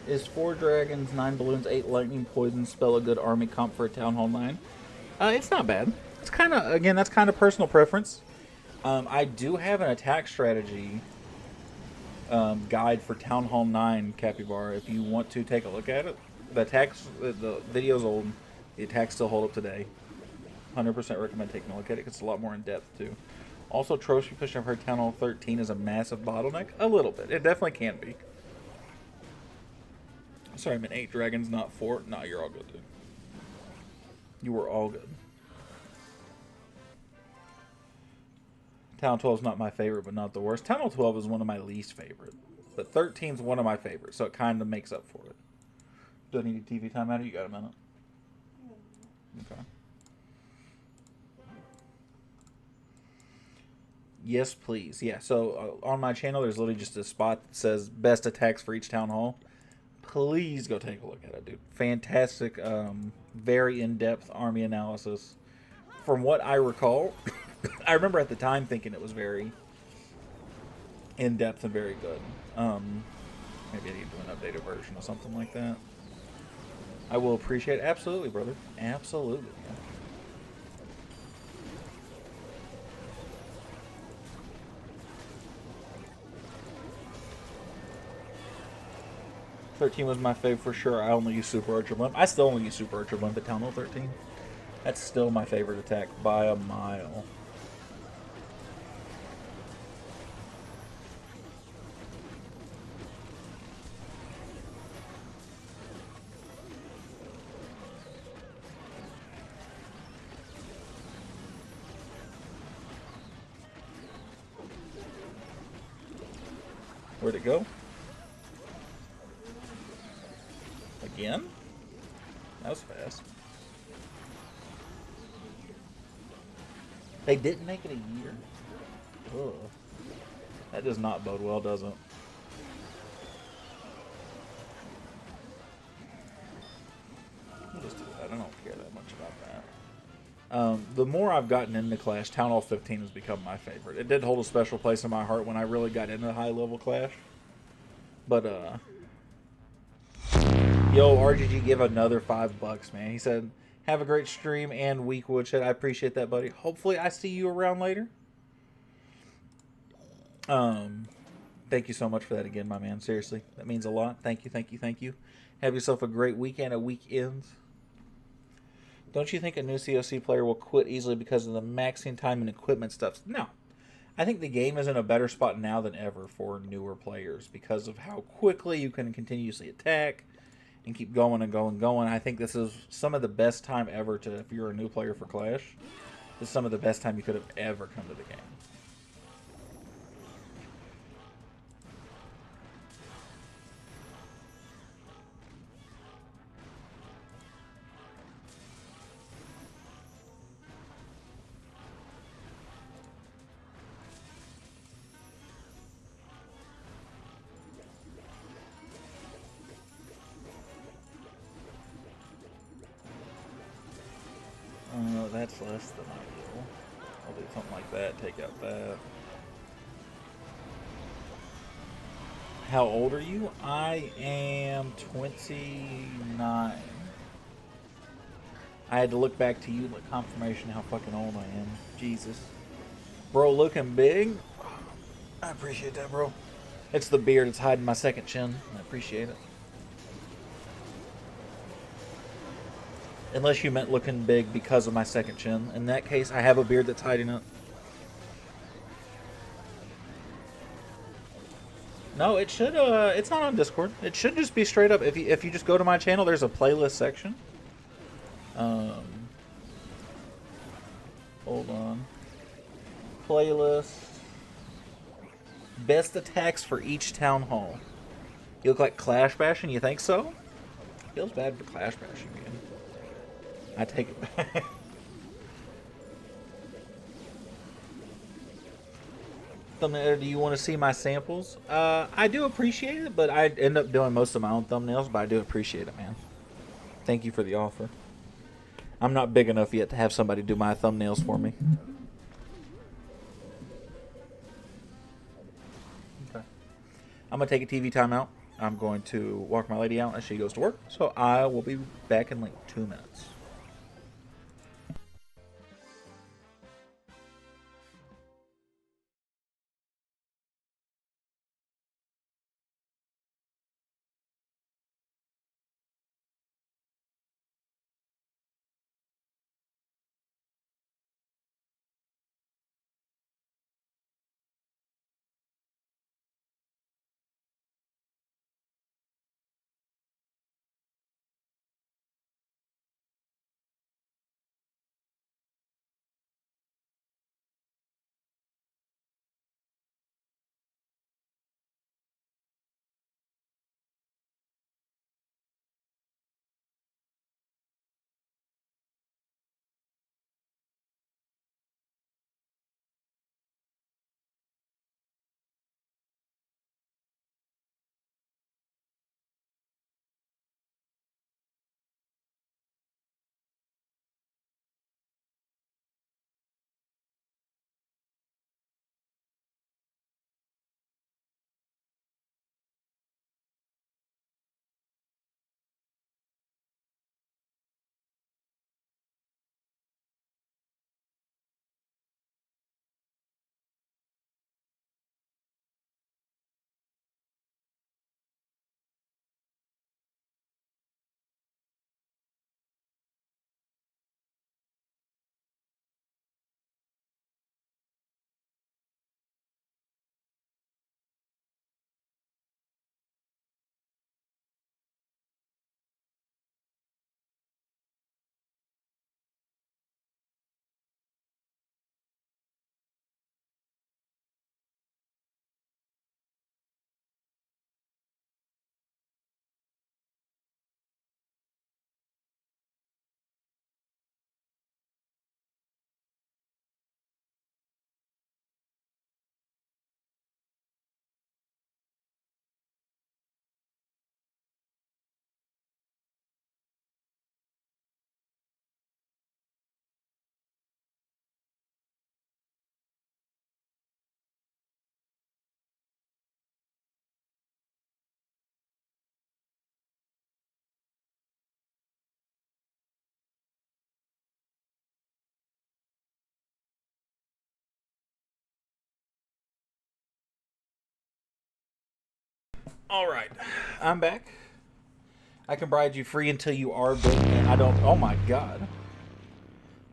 Is 4 dragons, 9 balloons, 8 lightning poison spell a good army comp for a Town Hall 9? It's not bad. It's kind of, again, that's kind of personal preference. I do have an attack strategy guide for Town Hall 9, Capybara, if you want to take a look at it. The attacks, the video's old. The attacks still hold up today. 100% recommend taking a look at it because it's a lot more in depth too. Also, trophy pushing for Town Hall 13 is a massive bottleneck. A little bit. It definitely can be. Sorry, I meant 8 dragons, not 4. Nah, you're all good, dude. You were all good. Town 12 is not my favorite, but not the worst. Town Hall 12 is one of my least favorite. But 13 is one of my favorites, so it kind of makes up for it. Do I need a TV time out? You got a minute? Okay. Yes, please. Yeah, so on my channel, there's literally just a spot that says best attacks for each Town Hall. Please go take a look at it, dude. Fantastic, very in-depth army analysis. From what I recall, I remember at the time thinking it was very in-depth and very good. Maybe I need to do an updated version or something like that. I will appreciate it. Absolutely, brother. Absolutely. Yeah. '13 was my fave for sure. I only use Super Archer Blimp. I still only use Super Archer Blimp at Town Hall 13. That's still my favorite attack by a mile. Where'd it go? Again? That was fast. They didn't make it a year. Ugh. That does not bode well, does it? I'll just do that. I don't care that much about that. The more I've gotten into Clash, Town Hall 15 has become my favorite. It did hold a special place in my heart when I really got into high-level Clash. But, yo, RGG, give another $5, man. He said, have a great stream and week, Woodshed. I appreciate that, buddy. Hopefully I see you around later. Thank you so much for that again, my man. Seriously, that means a lot. Thank you, thank you, thank you. Have yourself a great weekend, a weekend. Don't you think a new COC player will quit easily because of the maxing time and equipment stuff? No. I think the game is in a better spot now than ever for newer players because of how quickly you can continuously attack and keep going and going and going. I think this is some of the best time ever to, if you're a new player for Clash, this is some of the best time you could have ever come to the game. That's less than ideal. I'll do something like that, take out that. How old are you? I am 29. I had to look back to you like confirmation how fucking old I am. Jesus. Bro, looking big? I appreciate that, bro. It's the beard that's hiding my second chin. I appreciate it. Unless you meant looking big because of my second chin. In that case, I have a beard that's hiding it. No, it should, it's not on Discord. It should just be straight up. If you just go to my channel, there's a playlist section. Hold on. Playlist. Best attacks for each town hall. You look like Clash Bashing, you think so? Feels bad for Clash Bashing, man. I take it back. Thumbnail, do you want to see my samples? I do appreciate it, but I end up doing most of my own thumbnails, but I do appreciate it, man. Thank you for the offer. I'm not big enough yet to have somebody do my thumbnails for me. Okay. I'm going to take a TV timeout. I'm going to walk my lady out as she goes to work, so I will be back in like 2 minutes. All right, I'm back. I can bride you free until you are big, and I don't. Oh my god,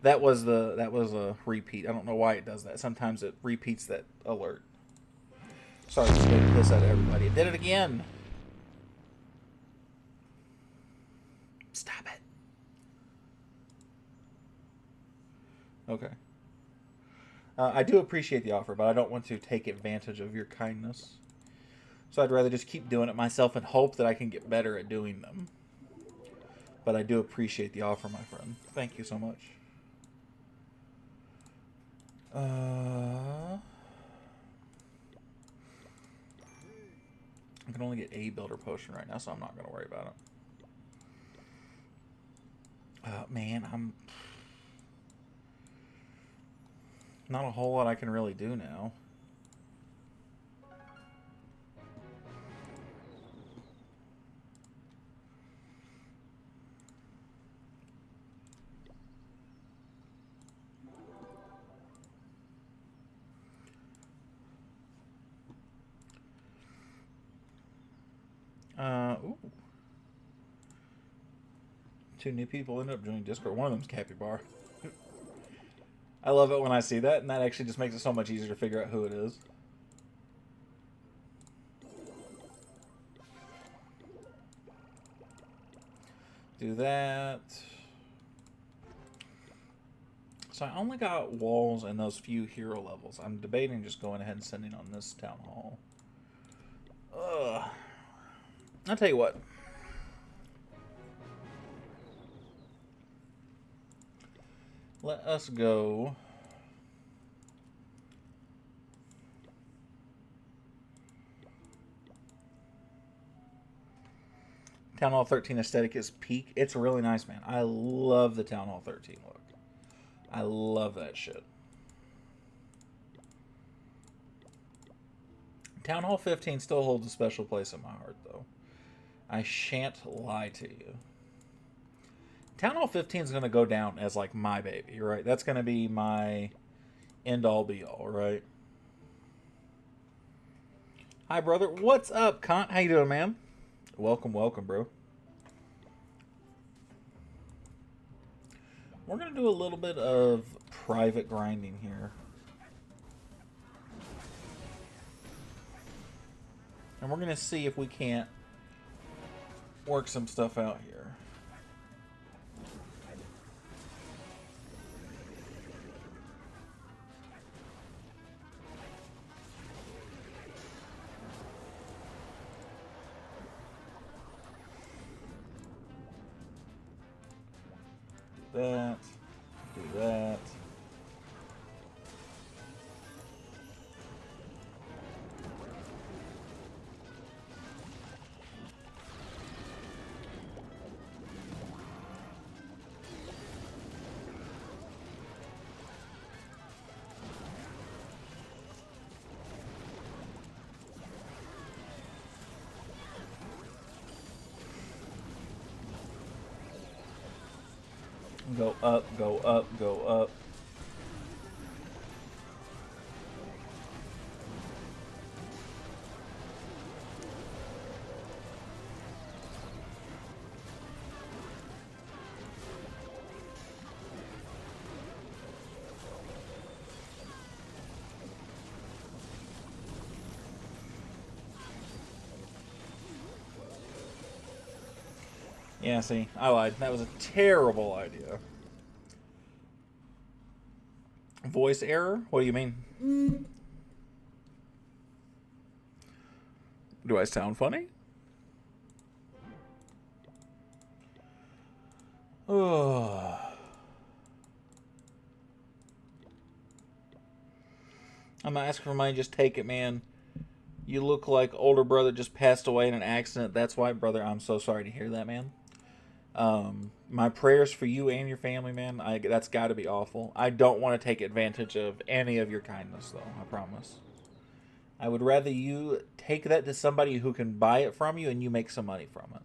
that was a repeat. I don't know why it does that. Sometimes it repeats that alert. Sorry, just gonna piss out everybody. It did it again. Stop it. Okay. I do appreciate the offer, but I don't want to take advantage of your kindness. So I'd rather just keep doing it myself and hope that I can get better at doing them. But I do appreciate the offer, my friend. Thank you so much. I can only get a builder potion right now, so I'm not going to worry about it. Man, Not a whole lot I can really do now. Ooh. 2 new people ended up joining Discord. One of them's Capybara. I love it when I see that, and that actually just makes it so much easier to figure out who it is. Do that. So I only got walls and those few hero levels. I'm debating just going ahead and sending on this town hall. Ugh. I'll tell you what. Let us go. Town Hall 13 aesthetic is peak. It's really nice, man. I love the Town Hall 13 look. I love that shit. Town Hall 15 still holds a special place in my heart, though. I shan't lie to you. Town Hall 15 is going to go down as, like, my baby, right? That's going to be my end-all, be-all, right? Hi, brother. What's up, Kant? How you doing, man? Welcome, welcome, bro. We're going to do a little bit of private grinding here. And we're going to see if we can't work some stuff out here. That, do that. Go up, go up, go up. Yeah, see, I lied. That was a terrible idea. Voice error? What do you mean? Do I sound funny? Oh. I'm not asking for money, just take it, man. You look like older brother just passed away in an accident. That's why, brother, I'm so sorry to hear that, man. My prayers for you and your family, man. That's got to be awful. I don't want to take advantage of any of your kindness, though. I promise. I would rather you take that to somebody who can buy it from you and you make some money from it.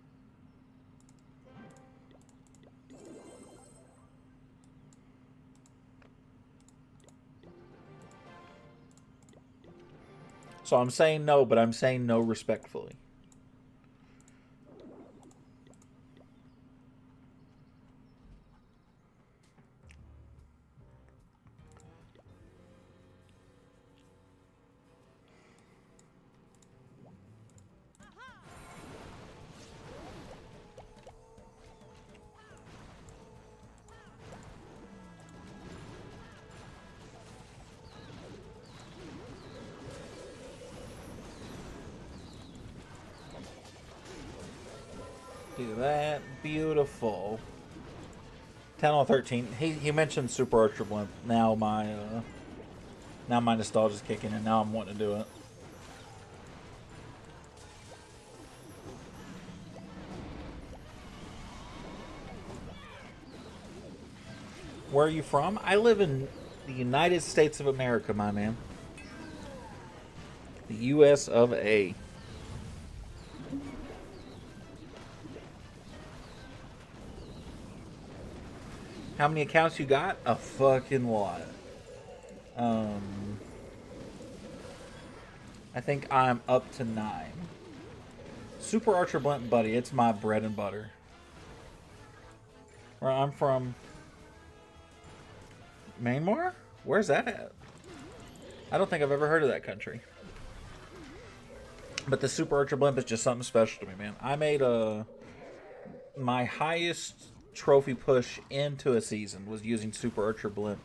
So I'm saying no, but I'm saying no respectfully. Do that. Beautiful. 10 on 13. He mentioned Super Ultra Blimp. Now my nostalgia's kicking in. Now I'm wanting to do it. Where are you from? I live in The United States of America, my man. The U.S. of A. How many accounts you got? A fucking lot. I think I'm up to 9. Super Archer Blunt Buddy, it's my bread and butter. Where I'm from, Myanmar? Where's that at? I don't think I've ever heard of that country. But the Super Archer Blimp is just something special to me, man. I made my highest trophy push into a season was using Super Archer Blimp.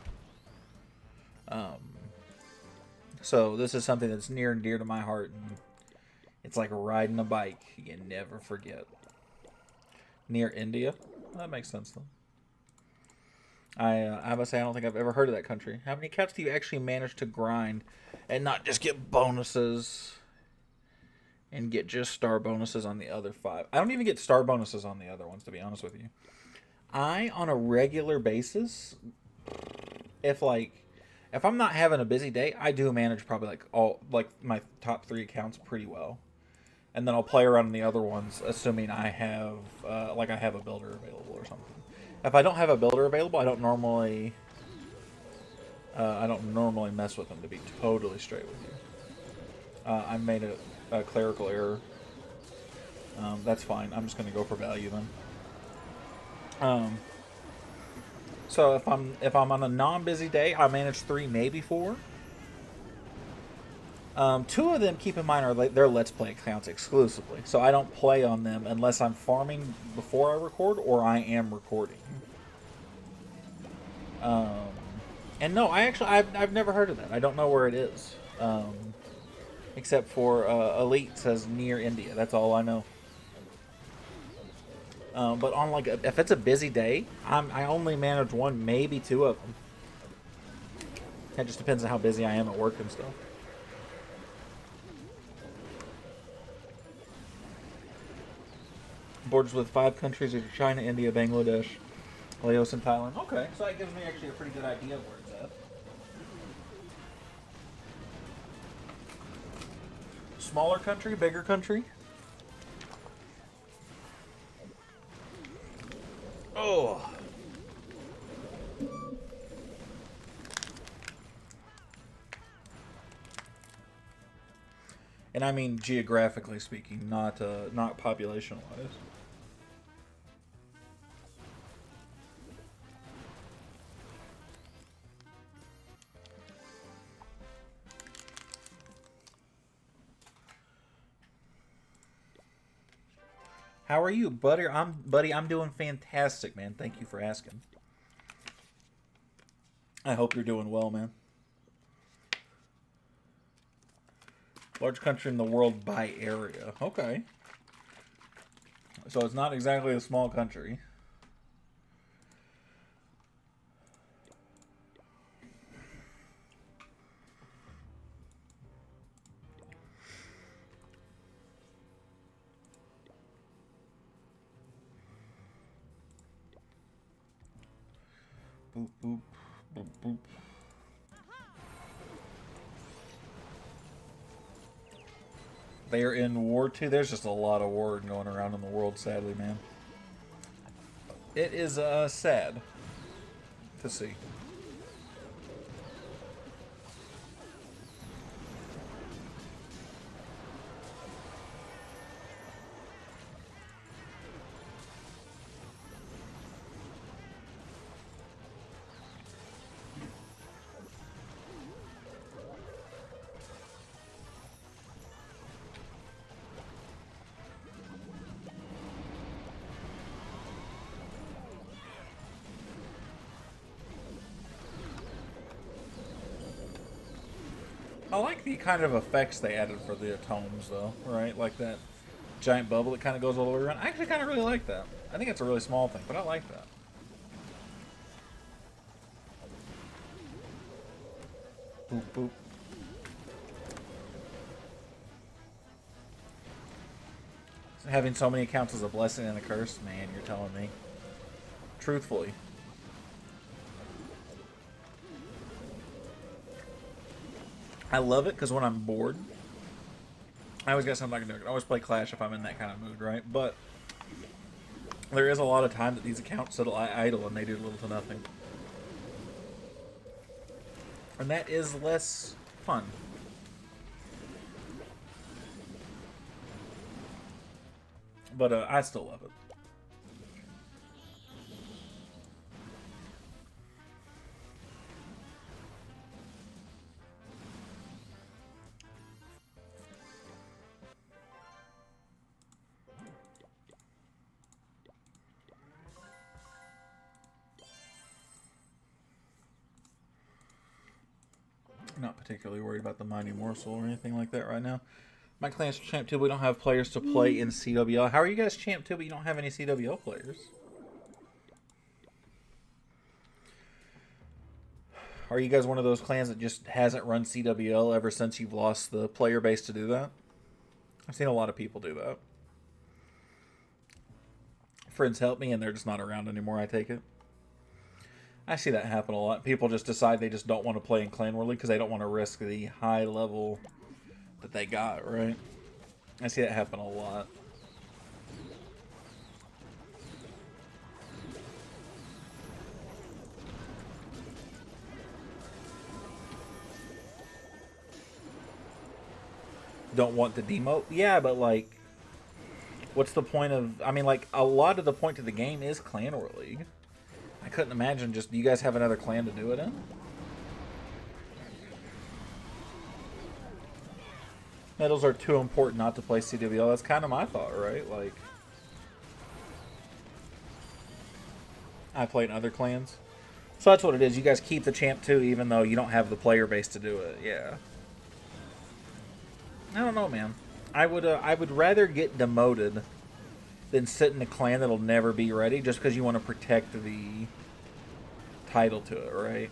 So this is something that's near and dear to my heart, and it's like riding a bike. You never forget. Near India? That makes sense, though. I must say, I don't think I've ever heard of that country. How many accounts do you actually manage to grind and not just get bonuses and get just star bonuses on the other 5? I don't even get star bonuses on the other ones, to be honest with you. On a regular basis, if I'm not having a busy day, I do manage probably my top 3 accounts pretty well. And then I'll play around in the other ones, assuming I have I have a builder available or something. If I don't have a builder available, I don't normally mess with them, to be totally straight with you. I made a clerical error. That's fine. I'm just going to go for value then. So if I'm on a non-busy day, I manage 3, maybe 4. 2 of them, keep in mind, are they're Let's Play accounts exclusively. So I don't play on them unless I'm farming before I record or I am recording. And no, I've never heard of that. I don't know where it is. Except for Elite says near India. That's all I know. But on if it's a busy day, I only manage 1, maybe 2 of them. It just depends on how busy I am at work and stuff. Borders with 5 countries: China, India, Bangladesh, Laos, and Thailand. Okay, so that gives me actually a pretty good idea of where it's at. Smaller country, bigger country? Oh. And I mean geographically speaking, not population-wise. How are you, buddy? I'm doing fantastic, man. Thank you for asking. I hope you're doing well, man. Large country in the world by area. Okay. So it's not exactly a small country. Boop, boop, boop, boop. They are in war too. There's just a lot of war going around in the world, sadly, man. It is sad to see. I like the kind of effects they added for the atoms, though, right? Like that giant bubble that kind of goes all the way around. I actually kind of really like that. I think it's a really small thing, but I like that. Boop, boop. Having so many accounts is a blessing and a curse, man, you're telling me. Truthfully. I love it because when I'm bored, I always got something I can do. I can always play Clash if I'm in that kind of mood, right? But there is a lot of time that these accounts sit idle and they do little to nothing. And that is less fun. But I still love it. Not particularly worried about the Mighty Morsel or anything like that right now. My clan's Champ 2, we don't have players to play in CWL. How are you guys Champ 2, but you don't have any CWL players? Are you guys one of those clans that just hasn't run CWL ever since you've lost the player base to do that? I've seen a lot of people do that. Friends help me and they're just not around anymore, I take it. I see that happen a lot. People just decide they just don't want to play in Clan World League because they don't want to risk the high level that they got, right? I see that happen a lot. Don't want the demote? Yeah, but like, what's the point of... I mean, like, a lot of the point of the game is Clan War League. I couldn't imagine just... Do you guys have another clan to do it in? Medals are too important not to play CWL. That's kind of my thought, right? Like, I play in other clans. So that's what it is. You guys keep the Champ 2 even though you don't have the player base to do it. Yeah. I don't know, man. I would rather get demoted than sit in a clan that'll never be ready just because you want to protect the title to it, right?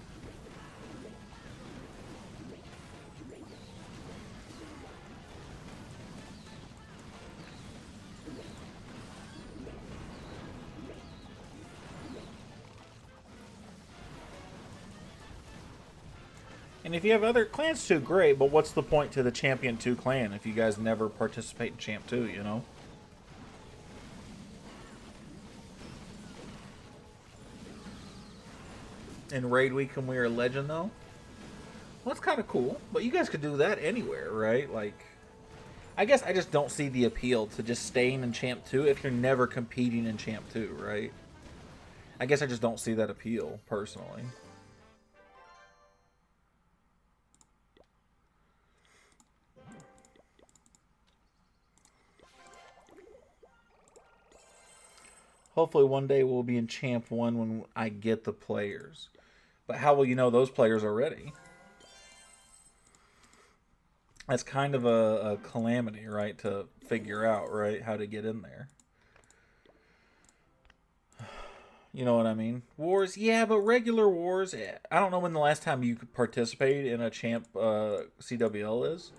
And if you have other clans too, great, but what's the point to the Champion 2 clan if you guys never participate in Champ 2, you know? In Raid Week when we are a legend, though? Well, that's kind of cool, but you guys could do that anywhere, right? Like, I guess I just don't see the appeal to just staying in Champ 2 if you're never competing in Champ 2, right? I guess I just don't see that appeal, personally. Hopefully one day we'll be in Champ 1 when I get the players. But how will you know those players are ready? That's kind of a calamity, right? To figure out, right? How to get in there. You know what I mean? Wars, yeah, but regular wars, I don't know when the last time you participated in a Champ CWL is.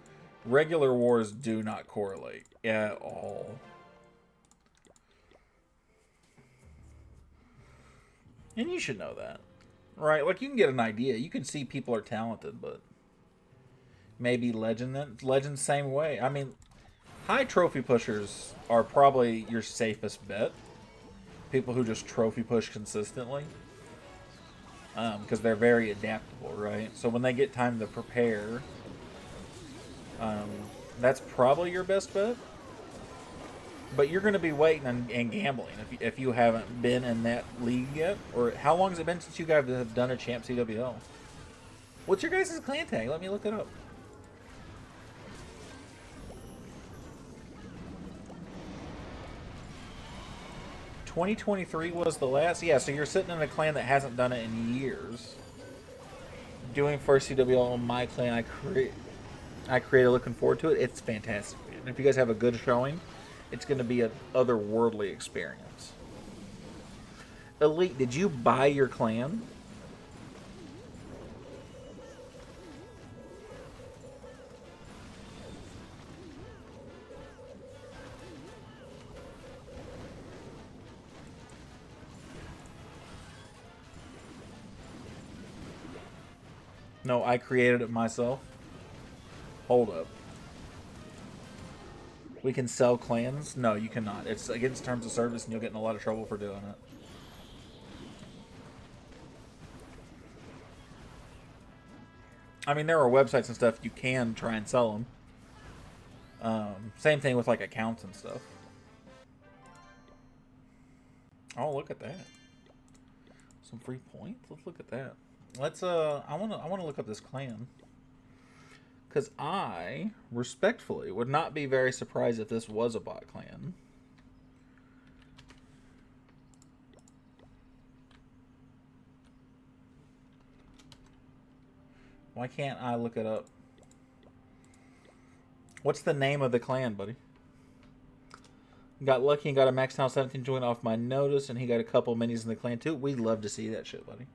Regular wars do not correlate at all. And you should know that, right? Like, you can get an idea. You can see people are talented, but maybe Legend then. Legend, same way. I mean, high trophy pushers are probably your safest bet. People who just trophy push consistently. Because they're very adaptable, right? So when they get time to prepare, that's probably your best bet. But you're going to be waiting and gambling if you haven't been in that league yet. Or how long has it been since you guys have done a Champ CWL? What's your guys' clan tag? Let me look it up. $2023 was the last? Yeah, so you're sitting in a clan that hasn't done it in years. Doing first CWL on my clan, I created looking forward to it. It's fantastic. And if you guys have a good showing, it's going to be an otherworldly experience. Elite, did you buy your clan? No, I created it myself. Hold up. We can sell clans? No, you cannot. It's against terms of service and you'll get in a lot of trouble for doing it. I mean, there are websites and stuff you can try and sell them. Same thing with like accounts and stuff. Oh, look at that. Some free points? Let's look at that. Let's I wanna look up this clan. Because I, respectfully, would not be very surprised if this was a bot clan. Why can't I look it up? What's the name of the clan, buddy? Got lucky and got a max town 17 join off my notice, and he got a couple minis in the clan too. We'd love to see that shit, buddy.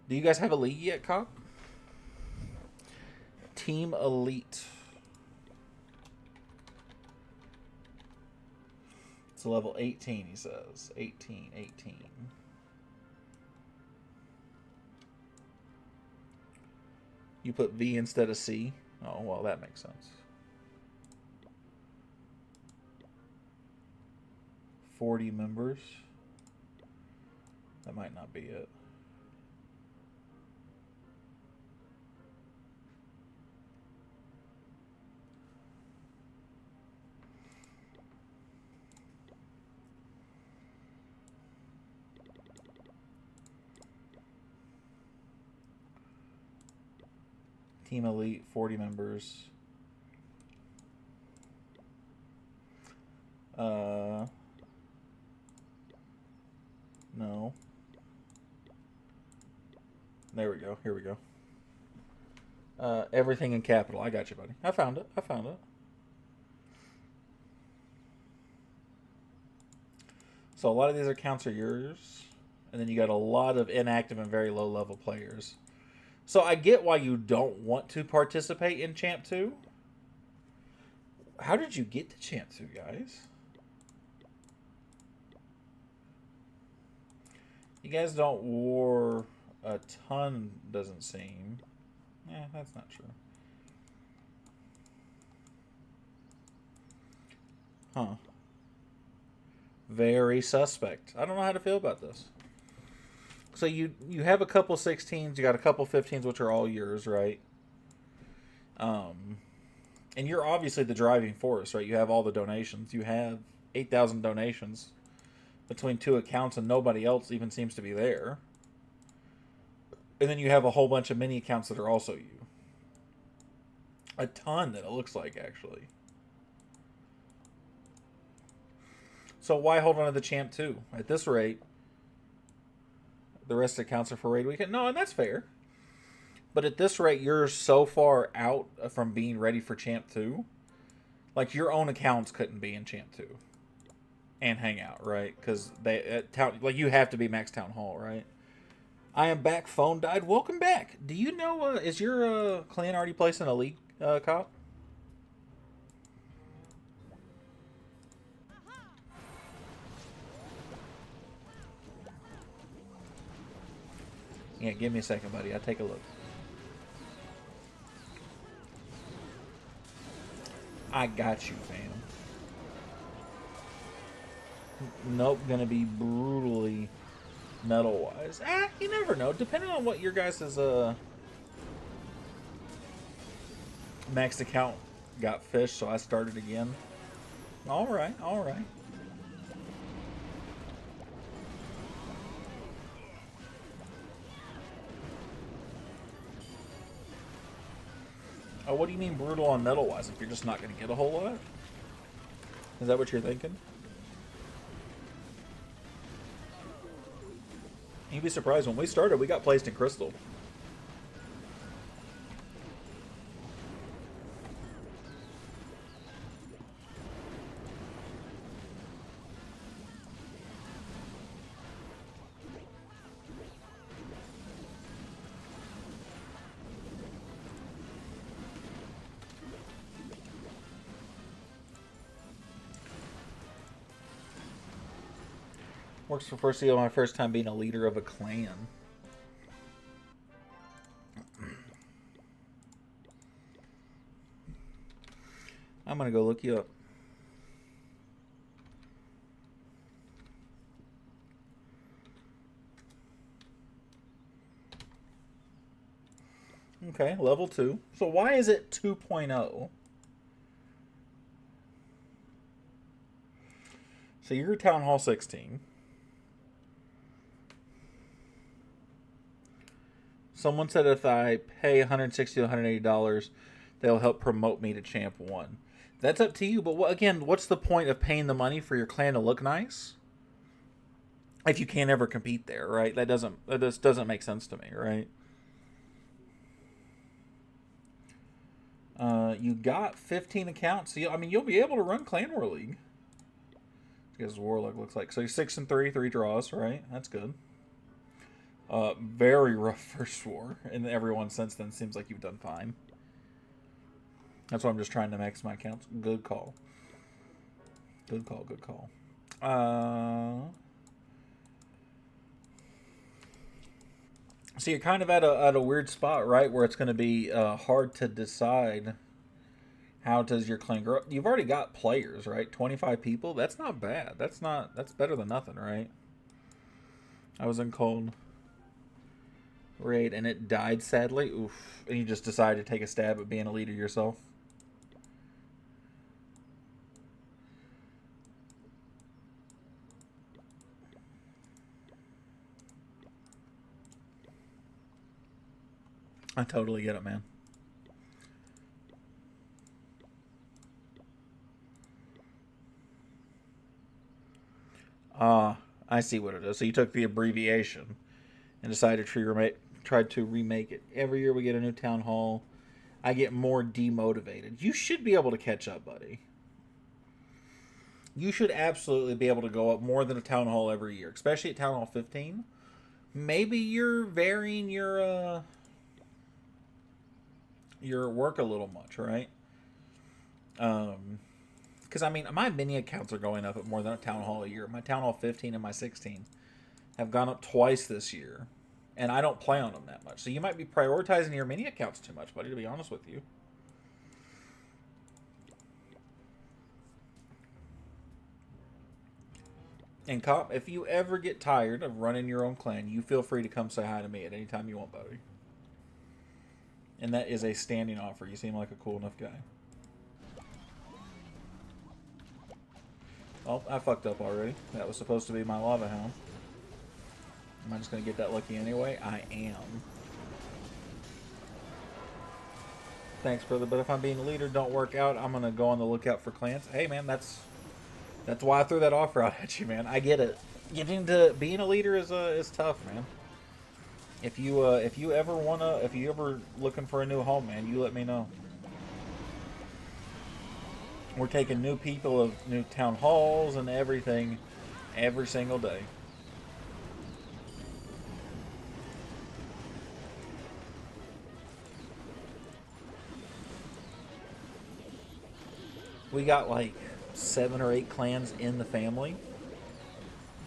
Do you guys have a league yet, Cop? Team Elite. It's level 18, he says. 18. You put V instead of C? Oh, well, that makes sense. 40 members. That might not be it. Team Elite, 40 members. No. There we go. Here we go. Everything in capital. I got you, buddy. I found it. So a lot of these accounts are yours. And then you got a lot of inactive and very low level players. So I get why you don't want to participate in Champ 2. How did you get to Champ 2, guys? You guys don't war a ton, doesn't seem. Yeah, that's not true. Huh. Very suspect. I don't know how to feel about this. So you have a couple 16s, you got a couple 15s, which are all yours, right? And you're obviously the driving force, right? You have all the donations. You have 8,000 donations between two accounts, and nobody else even seems to be there. And then you have a whole bunch of mini accounts that are also you. A ton that it looks like, actually. So why hold on to the Champ 2? At this rate, the rest of the accounts are for raid weekend. No, and that's fair. But at this rate, you're so far out from being ready for Champ 2. Like, your own accounts couldn't be in Champ 2 and hang out, right? Because you have to be max Town Hall, right? I am back. Phone died. Welcome back. Do you know, is your clan already placed in a league, Cop? Yeah, give me a second, buddy. I'll take a look. I got you, fam. Nope, gonna be brutally metal-wise. You never know. Depending on what your guys' maxed account got fished, so I started again. Alright. Oh, what do you mean brutal on metal-wise? If you're just not going to get a whole lot? Is that what you're thinking? You'd be surprised. When we started, we got placed in Crystal. Works for first deal, my first time being a leader of a clan. I'm gonna go look you up. Okay, level 2. So why is it 2.0? So you're Town Hall 16. Someone said if I pay $160 to $180, they'll help promote me to Champ 1. That's up to you, but again, what's the point of paying the money for your clan to look nice if you can't ever compete there, right? That just doesn't make sense to me, right? You got 15 accounts. So you'll be able to run Clan War League. Because Warlock looks like. So you're 6-3, 3 draws, right? That's good. Very rough first war, and everyone since then seems like you've done fine. That's why I'm just trying to max my accounts. Good call. Good call, good call. So you're kind of at a weird spot, right? Where it's going to be hard to decide how does your clan grow. You've already got players, right? 25 people. That's not bad. That's better than nothing, right? I was in cold raid and it died sadly. Oof. And you just decided to take a stab at being a leader yourself. I totally get it, man. I see what it is. So you took the abbreviation and decided tried to remake it. Every year we get a new town hall. I get more demotivated. You should be able to catch up, buddy. You should absolutely be able to go up more than a town hall every year, especially at town hall 15. Maybe you're varying your work a little much, right? Because my mini accounts are going up at more than a town hall a year. My town hall 15 and my 16 have gone up twice this year, and I don't play on them that much. So you might be prioritizing your mini accounts too much, buddy, to be honest with you. And Cop, if you ever get tired of running your own clan, you feel free to come say hi to me at any time you want, buddy. And that is a standing offer. You seem like a cool enough guy. Oh, I fucked up already. That was supposed to be my lava hound. Am I just going to get that lucky anyway? I am. Thanks, brother. But if I'm being a leader, don't work out. I'm going to go on the lookout for clans. Hey, man, that's why I threw that offer out at you, man. I get it. Getting to being a leader is tough, man. If you ever looking for a new home, man, you let me know. We're taking new people of new town halls and everything every single day. We got like 7 or 8 clans in the family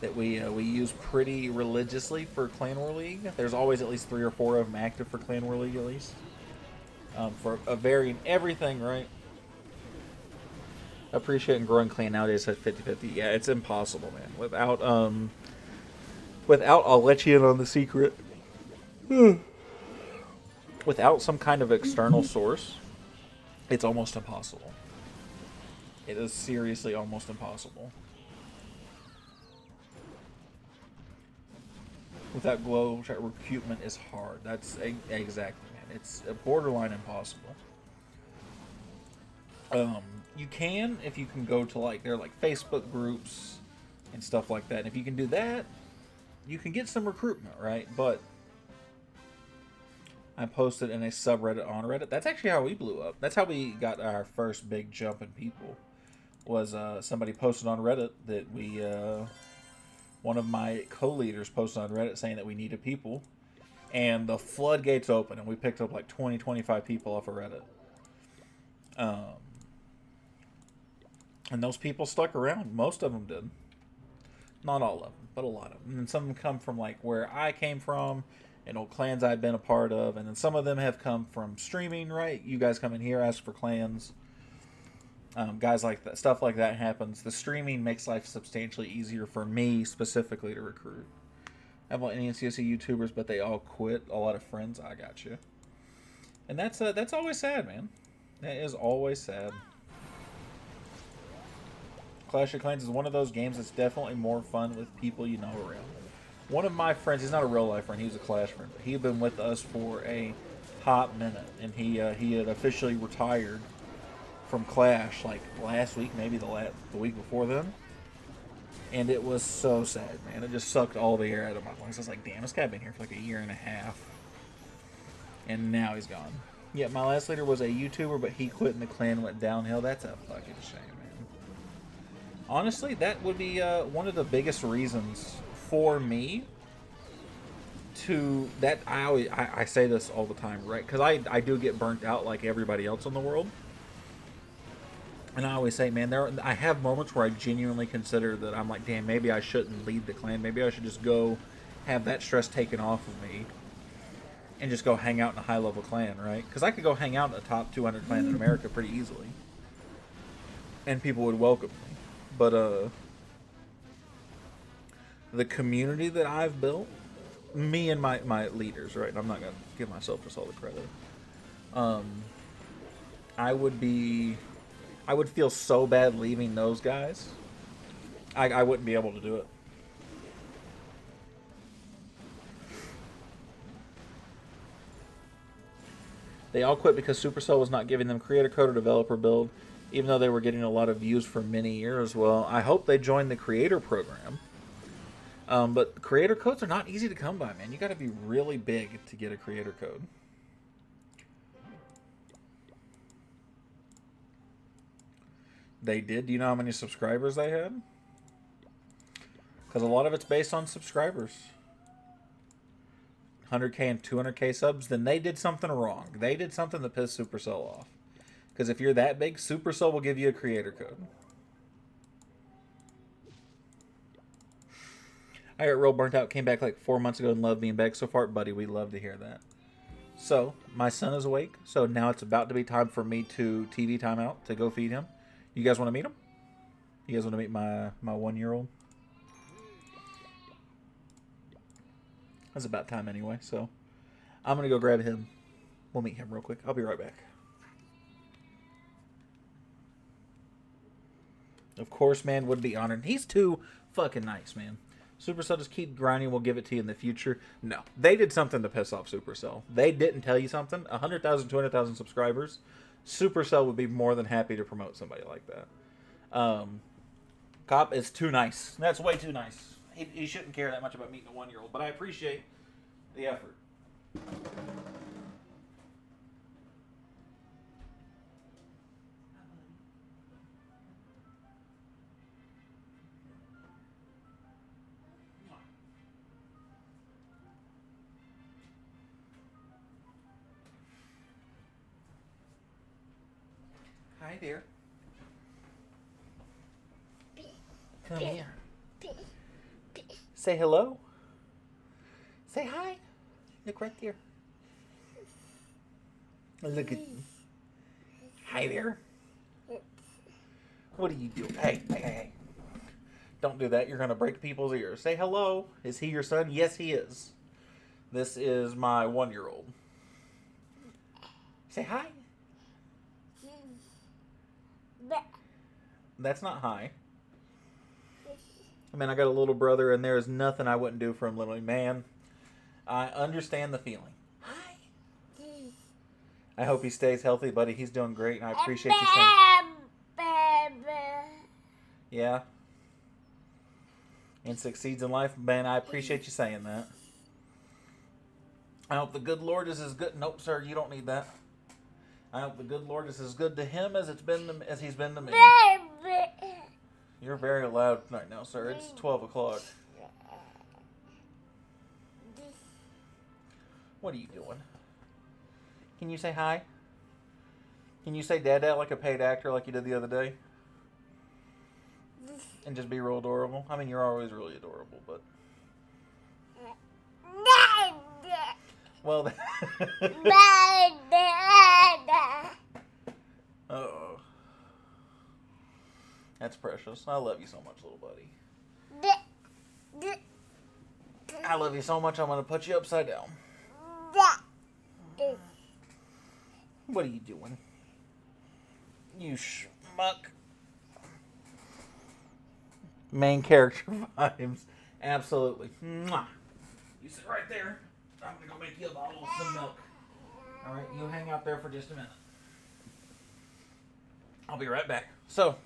that we use pretty religiously for Clan War League. There's always at least 3 or 4 of them active for Clan War League at least. For a varying everything, right? Appreciating growing clan nowadays at 50-50. Yeah, it's impossible, man. Without I'll let you in on the secret. Without some kind of external source, it's almost impossible. It is seriously almost impossible. Without global recruitment is hard. That's exactly, man. It's borderline impossible. You can if you can go to there are Facebook groups and stuff like that. And if you can do that, you can get some recruitment, right? But I posted in a subreddit on Reddit. That's actually how we blew up. That's how we got our first big jump in people. Was somebody posted on Reddit that one of my co-leaders posted on Reddit saying that we needed people, and the floodgates opened, and we picked up like 20-25 people off of Reddit. And those people stuck around. Most of them did. Not all of them, but a lot of them. And some of them come from where I came from and old clans I'd been a part of. And then some of them have come from streaming, right? You guys come in here, ask for clans. Guys like that, stuff like that happens. The streaming makes life substantially easier for me specifically to recruit. I have a lot of NCSC YouTubers, but they all quit. A lot of friends. I got you. And that's always sad, man. That is always sad. Clash of Clans is one of those games that's definitely more fun with people you know around. One of my friends, he's not a real life friend, he was a Clash friend, but he had been with us for a hot minute, and he had officially retired from Clash like last week, maybe the week before then. And it was so sad, man. It just sucked all the air out of my lungs. I was like, damn, this guy been here for like a year and a half. And now he's gone. Yeah, my last leader was a YouTuber, but he quit and the clan went downhill. That's a fucking shame, man. Honestly, that would be one of the biggest reasons for me to... that I say this all the time, right? Because I do get burnt out like everybody else in the world. And I always say, man, I have moments where I genuinely consider that I'm like, damn, maybe I shouldn't lead the clan. Maybe I should just go have that stress taken off of me and just go hang out in a high-level clan, right? Because I could go hang out in a top 200 clan in America pretty easily. And people would welcome me. But, the community that I've built, me and my leaders, right? And I'm not going to give myself just all the credit. I would feel so bad leaving those guys. I wouldn't be able to do it. They all quit because Supercell was not giving them creator code or developer build, even though they were getting a lot of views for many years. Well, I hope they join the creator program. But creator codes are not easy to come by, man. You got to be really big to get a creator code. They did. Do you know how many subscribers they had? Because a lot of it's based on subscribers. 100K and 200K subs, then they did something wrong. They did something that pissed Supercell off. Because if you're that big, Supercell will give you a creator code. I got real burnt out, came back like 4 months ago and loved being back so far. Buddy, we love to hear that. So, my son is awake, so now it's about to be time for me to TV timeout to go feed him. You guys want to meet him? You guys want to meet my 1-year-old? It's about time anyway, so I'm going to go grab him. We'll meet him real quick. I'll be right back. Of course, man, would be honored. He's too fucking nice, man. Supercell, just keep grinding. We'll give it to you in the future. No, they did something to piss off Supercell. They didn't tell you something. 100,000, 200,000 subscribers. Supercell would be more than happy to promote somebody like that. Cop is too nice. That's way too nice. He shouldn't care that much about meeting a 1-year-old, but I appreciate the effort. Hi there. Come here. Say hello. Say hi. Look right there. Look at you. Hi there. What are you doing? Hey. Don't do that. You're going to break people's ears. Say hello. Is he your son? Yes, he is. This is my 1-year-old. Say hi. That's not hi. I mean, I got a little brother, and there is nothing I wouldn't do for him, literally. Man, I understand the feeling. Hi. I hope he stays healthy, buddy. He's doing great, and I appreciate you saying... Yeah. And succeeds in life. Man, I appreciate you saying that. I hope the good Lord is as good... Nope, sir, you don't need that. I hope the good Lord is as good to him as he's been to me. You're very loud right now, sir. It's 12 o'clock. What are you doing? Can you say hi? Can you say dad like a paid actor like you did the other day? And just be real adorable? I mean, you're always really adorable, but... Well, uh-oh. precious. I love you so much, little buddy. I love you so much, I'm going to put you upside down. What are you doing? You schmuck. Main character vibes. Absolutely. Mwah. You sit right there. I'm going to go make you a bottle of some milk. Alright, you hang out there for just a minute. I'll be right back. So,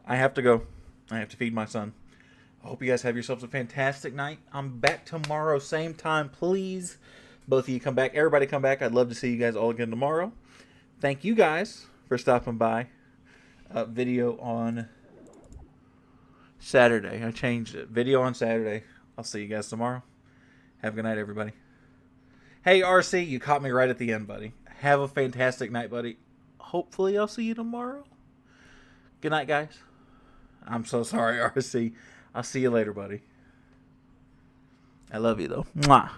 I have to go. I have to feed my son. I hope you guys have yourselves a fantastic night. I'm back tomorrow, same time. Please, both of you come back. Everybody come back. I'd love to see you guys all again tomorrow. Thank you guys for stopping by. Video on Saturday. I changed it. Video on Saturday. I'll see you guys tomorrow. Have a good night, everybody. Hey, RC, you caught me right at the end, buddy. Have a fantastic night, buddy. Hopefully, I'll see you tomorrow. Good night, guys. I'm so sorry, RC. I'll see you later, buddy. I love you, though. Mwah.